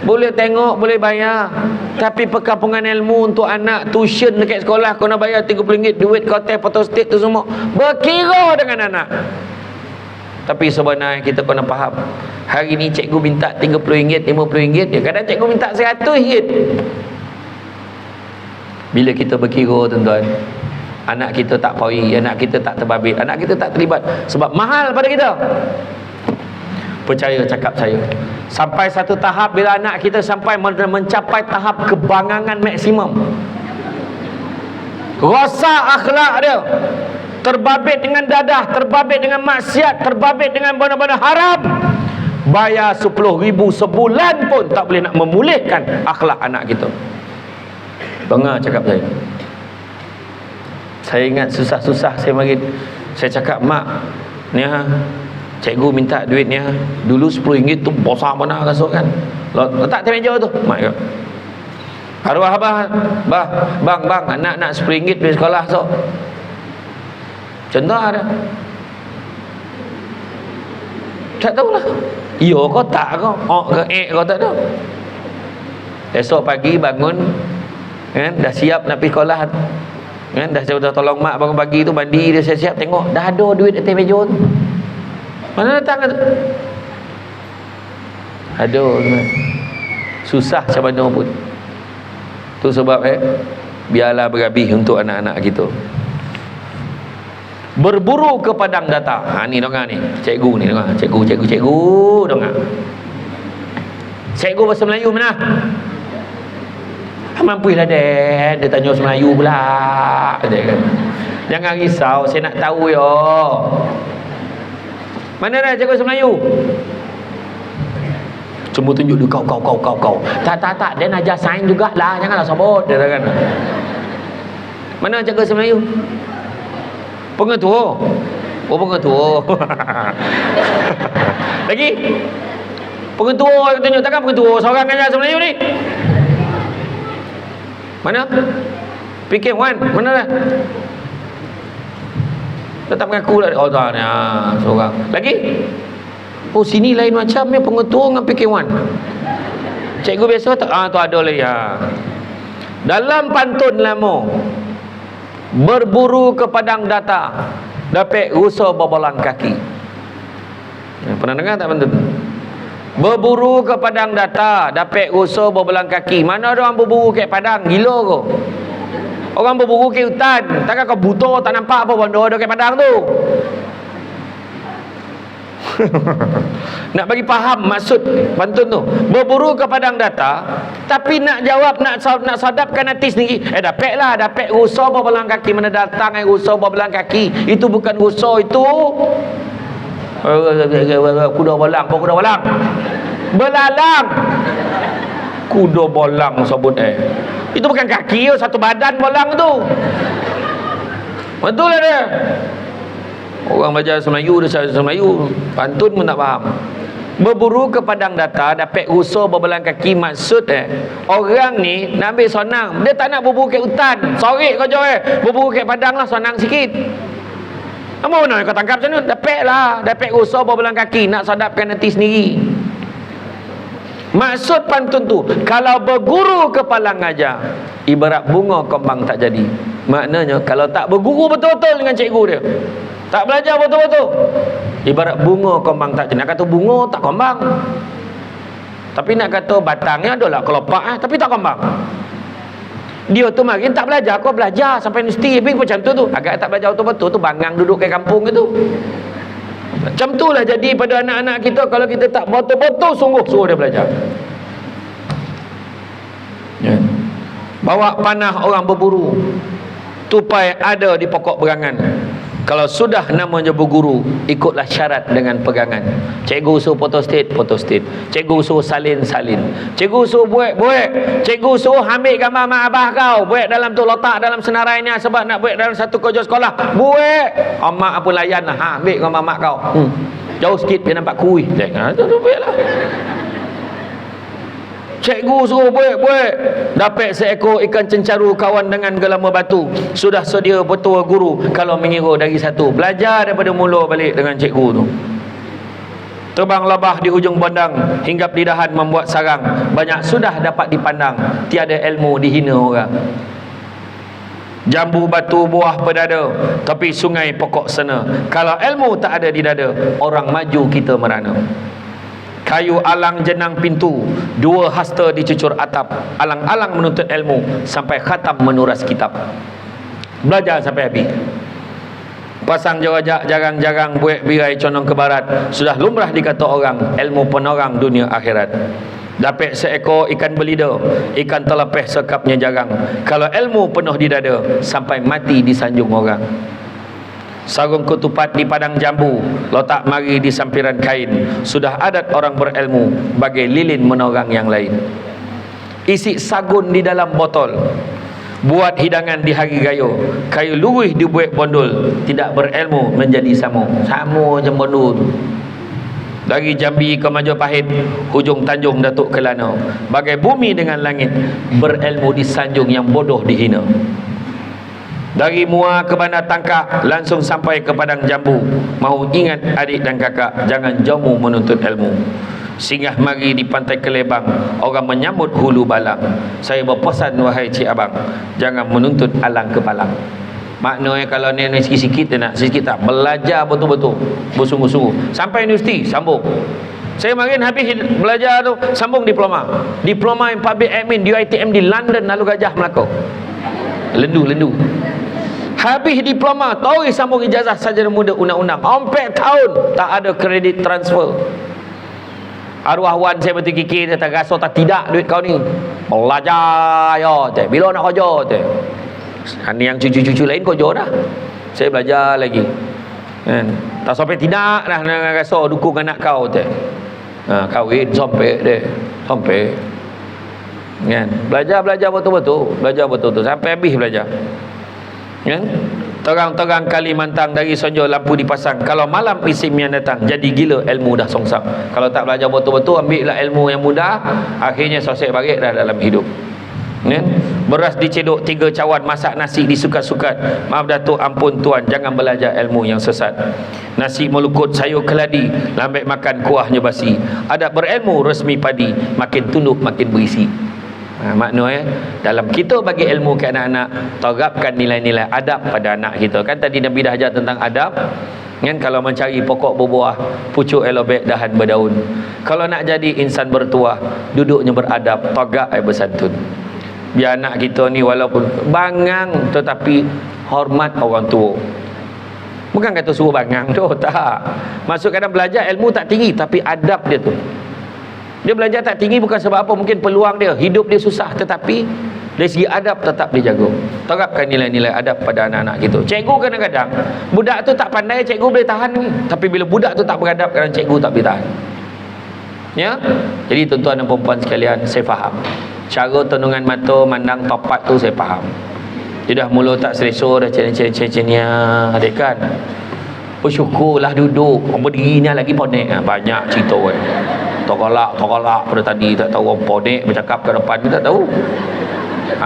Boleh tengok, boleh bayar. Tapi perkampungan ilmu untuk anak tuition dekat sekolah kau nak bayar RM30, duit kau teh photostat tu semua berkira dengan anak. Tapi sebenarnya kita kena faham, hari ni cikgu minta RM30, RM50, ya kadang cikgu minta RM100. Bila kita berkira tuan-tuan, anak kita tak pawi, anak kita tak terbabit, anak kita tak terlibat sebab mahal pada kita. Percaya cakap saya, sampai satu tahap bila anak kita sampai mencapai tahap kebangangan maksimum, rosak akhlak dia, terbabit dengan dadah, terbabit dengan maksiat, terbabit dengan benda-benda haram, bayar 10,000 sebulan pun tak boleh nak memulihkan akhlak anak kita. Bangga cakap saya. Saya ingat susah-susah saya mari, saya cakap, mak ni cikgu minta duit ni dulu RM10 tu besar mana rasuk kan, letak atas meja tu. Mak kata, arwah abah, bang anak nak RM10 pergi sekolah sok. Contoh ada, tak tahulah iya kau tak kau ke kau tak tahu. Esok pagi bangun kan, dah siap nak pergi sekolah kan, dah tolong mak bangun pagi tu, mandi dia siap-siap, tengok dah ada duit atas meja tu. Mana datang tu? Aduh, susah macam mana pun. Tu sebab biarlah berhabis untuk anak-anak kita. Berburu ke padang data. Ni dengar ni, cikgu ni dengar, cikgu dengar. Cikgu bahasa Melayu mana? Mampulah dia tanya bahasa Melayu pula. Jangan risau, saya nak tahu yo. Mana dah cikgu bahasa Melayu? Cuma tunjuk dia kau. Tak, dia nak ajar sains jugalah, janganlah sabot dia kan. Mana cikgu bahasa Melayu? Pengetua. Oh, pengetua. Lagi? Pengetua tunjuk, takkan pengetua seorang ajar bahasa Melayu ni? Mana? PK1, mana dah? Tetap mengaku lah. Oh tak, seorang. Lagi? Oh, sini lain macam ni, pengetua dengan PK1. Cikgu biasa tak? Tu ada lagi. Dalam pantun lama, berburu ke padang data, dapat rusa berbolang kaki. Pernah dengar tak pantun? Berburu ke padang data, dapat rusa berbolang kaki. Mana ada orang berburu ke padang? Gila kau. Orang berburu ke hutan, takkan kau buta tak nampak apa benda ada ke padang tu. Nak bagi faham maksud pantun tu. Berburu ke padang data, tapi nak jawab, nak sadapkan hati sendiri. Dapat rusa berbelang kaki. Mana datang rusa berbelang kaki? Itu bukan rusa, itu kuda bolang. Apa kuda bolang? Belalang. Kuda bolang sebut itu bukan kaki, satu badan bolang tu. Betul lah dia. Orang belajar bahasa Melayu, dia bahasa Melayu, pantun pun tak faham. Berburu ke padang data, dapat rusa berbelang kaki. Maksud orang ni nak ambil sonang, dia tak nak berburu ke hutan. Sorry kau jauh berburu ke padang lah, sonang sikit. Apa mana kau tangkap macam tu? Dapat rusa berbelang kaki, nak sadapkan hati sendiri. Maksud pantun tu, kalau berguru ke palang ajar, ibarat bunga kembang tak jadi. Maknanya kalau tak berguru betul-betul dengan cikgu dia, tak belajar betul-betul, ibarat bunga kembang tak jadi. Nak kata bunga tak kembang, tapi nak kata batangnya adalah kelopak tapi tak kembang. Dia tu makin tak belajar. Kau belajar sampai universiti macam tu. Agak tak belajar betul-betul tu, bangang duduk ke kampung itu. Macam itulah jadi pada anak-anak kita. Kalau kita tak betul-betul sungguh suruh dia belajar. Bawa panah orang berburu, tupai ada di pokok berangan. Kalau sudah namanya berguru, ikutlah syarat dengan pegangan. Cikgu suruh photostat, photostat. Cikgu suruh salin, salin. Cikgu suruh buat, buat. Cikgu suruh ambil gambar mak abah kau, buat dalam tu, letak dalam senarainya sebab nak buat dalam satu kerja sekolah. Buat. Mak apa layan lah, ambil gambar mak kau. Jauh sikit dia nampak kuih. Itu buatlah. Cikgu suruh buat. Dapat seekor ikan cencaru kawan dengan gelama batu. Sudah sedia betul guru kalau mengira dari satu. Belajar daripada mula balik dengan cikgu tu. Terbang lebah di hujung bandang, hinggap di dahan membuat sarang. Banyak sudah dapat dipandang, tiada ilmu dihina orang. Jambu batu buah pedada, tapi sungai pokok sena. Kalau ilmu tak ada di dada, orang maju kita merana. Kayu alang jenang pintu, dua hasta dicucur atap. Alang-alang menuntut ilmu sampai khatam menuras kitab. Belajar sampai habis. Pasang jawajak jarang-jarang buat birai condong ke barat. Sudah lumrah dikata orang, ilmu penorang dunia akhirat. Dapat seekor ikan belida, ikan telepeh sekapnya jarang. Kalau ilmu penuh di dada, sampai mati disanjung orang. Sarung ketupat di padang jambu, letak mari di sampiran kain. Sudah adat orang berilmu, bagai lilin menorang yang lain. Isi sagun di dalam botol, buat hidangan di hari raya. Kayu luruh dibuat bondol, tidak berilmu menjadi samu. Samu macam bondol. Dari Jambi ke Majapahit, hujung Tanjung Datuk Kelana. Bagai bumi dengan langit, berilmu disanjung, yang bodoh dihina. Dari Muar ke Bandar Tangkak, langsung sampai ke Padang Jambu. Mahu ingat adik dan kakak, jangan jamu menuntut ilmu. Singgah mari di Pantai Kelebang, orang menyambut hulu balang. Saya berpesan wahai cik abang, jangan menuntut alang kepalang. Maknanya kalau ni sikit-sikit dia nak, sikit tak, belajar betul-betul, bersungguh-sungguh sampai universiti, sambung. Saya makin habis belajar tu, sambung diploma in public admin di UiTM di London, Lalu Gajah, Melaka. Lendu habis diploma, tahu sambung ijazah sarjana muda undang-undang, 4 tahun tak ada kredit transfer. Arwah wan saya betul kikir, dia tak rasa tak tidak duit kau ni. Belajar ya, teh. Bila nak kerja teh? Ini yang cucu-cucu lain kerja dah. Saya belajar lagi. Kan? Tak sampai tidak dah nak rasa dukung anak kau teh. Kahwin sampai deh. Sampai. Kan? Belajar betul-betul sampai habis belajar. Kan? Terang-terang Kalimantan dari Sonjo lampu dipasang. Kalau malam isim yang datang, jadi gila ilmu dah songsang. Kalau tak belajar betul-betul, ambillah ilmu yang mudah, akhirnya sosek barik dah dalam hidup. Ya? Beras dicedok 3 cawan, masak nasi disukat-sukat. Maaf Datuk, ampun tuan, jangan belajar ilmu yang sesat. Nasi melukut sayur keladi, lambat makan kuahnya basi. Adab berilmu resmi padi, makin tunduk makin berisi. Maknanya dalam kita bagi ilmu ke anak-anak, terapkan nilai-nilai adab pada anak kita. Kan tadi Nabi dah ajar tentang adab. Kan kalau mencari pokok berbuah, pucuk elobek, dahan berdaun. Kalau nak jadi insan bertuah, duduknya beradab, tagak bersantun. Biar anak kita ni walaupun bangang, tetapi hormat orang tua. Bukan kata suruh bangang tu, tak. Maksud kadang belajar ilmu tak tinggi, tapi adab dia tu. Dia belajar tak tinggi bukan sebab apa, mungkin peluang dia, hidup dia susah, tetapi dari segi adab tetap dijaga. Terapkan nilai-nilai adab pada anak-anak kita. Cikgu kadang-kadang, budak tu tak pandai, cikgu boleh tahan ni. Tapi bila budak tu tak beradab, kadang cikgu tak boleh tahan. Ya? Jadi tuan-tuan dan perempuan sekalian, saya faham. Cara tenungan mata, mandang topat tu saya faham. Dia dah mula tak selesa, dah cenia-cenia, adik kan? Bersyukurlah duduk, berdirinya lagi ponek. Banyak cerita kan. Tolak pada tadi, tak tahu orang ponek bercakap ke depan, kita tak tahu.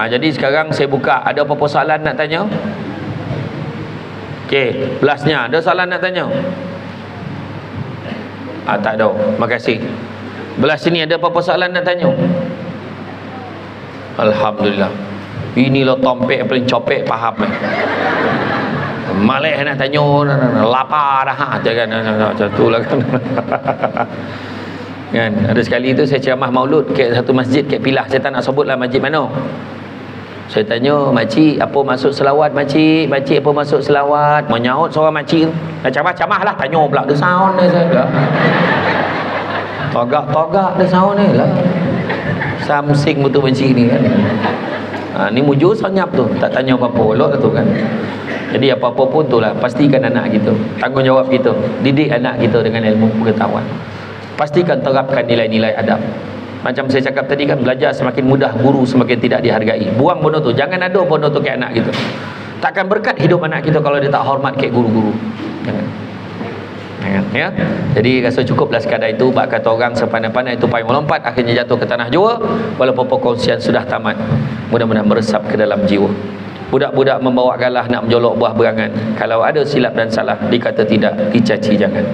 Jadi sekarang saya buka, ada apa-apa soalan nak tanya? Okey, belasnya ada soalan nak tanya? Tak ada, makasih. Belas sini ada apa-apa soalan nak tanya? Alhamdulillah. Inilah tompek paling copek, faham Malek nak tanya, lapar dah macam tu lah kan. Kan? Ada sekali tu saya ceramah maulud ke satu masjid kat Pilah. Saya tak nak sebutlah masjid mana. Saya tanya, makcik apa maksud selawat makcik? Makcik apa maksud selawat? Menyaut seorang makcik tu. Dah camah lah, tanya pula dia sound dia saya. Togak dia sound ni lah. Samsing betul makcik ni kan. Ni mujur senyap tu, tak tanya apa-apa, elok tu kan. Jadi apa-apa pun tu lah, pastikan anak kita, tanggungjawab kita, didik anak kita dengan ilmu pengetahuan. Pastikan terapkan nilai-nilai adab. Macam saya cakap tadi kan, belajar semakin mudah, guru semakin tidak dihargai. Buang benda tu, jangan ada benda tu ke anak kita. Takkan berkat hidup anak kita kalau dia tak hormat ke guru-guru. Jangan. Ya. Jadi rasa cukuplah sekadar itu. Bak kata orang, sepandai-pandai itu payung melompat, akhirnya jatuh ke tanah jua. Walaupun perkongsian sudah tamat, mudah-mudahan meresap ke dalam jiwa. Budak-budak membawa galah nak menjolok buah berangan. Kalau ada silap dan salah, dikata tidak, dicaci jangan.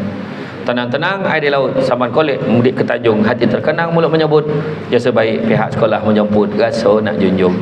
Tenang-tenang air di laut, sampan kolek mudik ke Tanjung, hati terkenang mulut menyebut, jasa baik pihak sekolah menjemput, rasa nak junjung.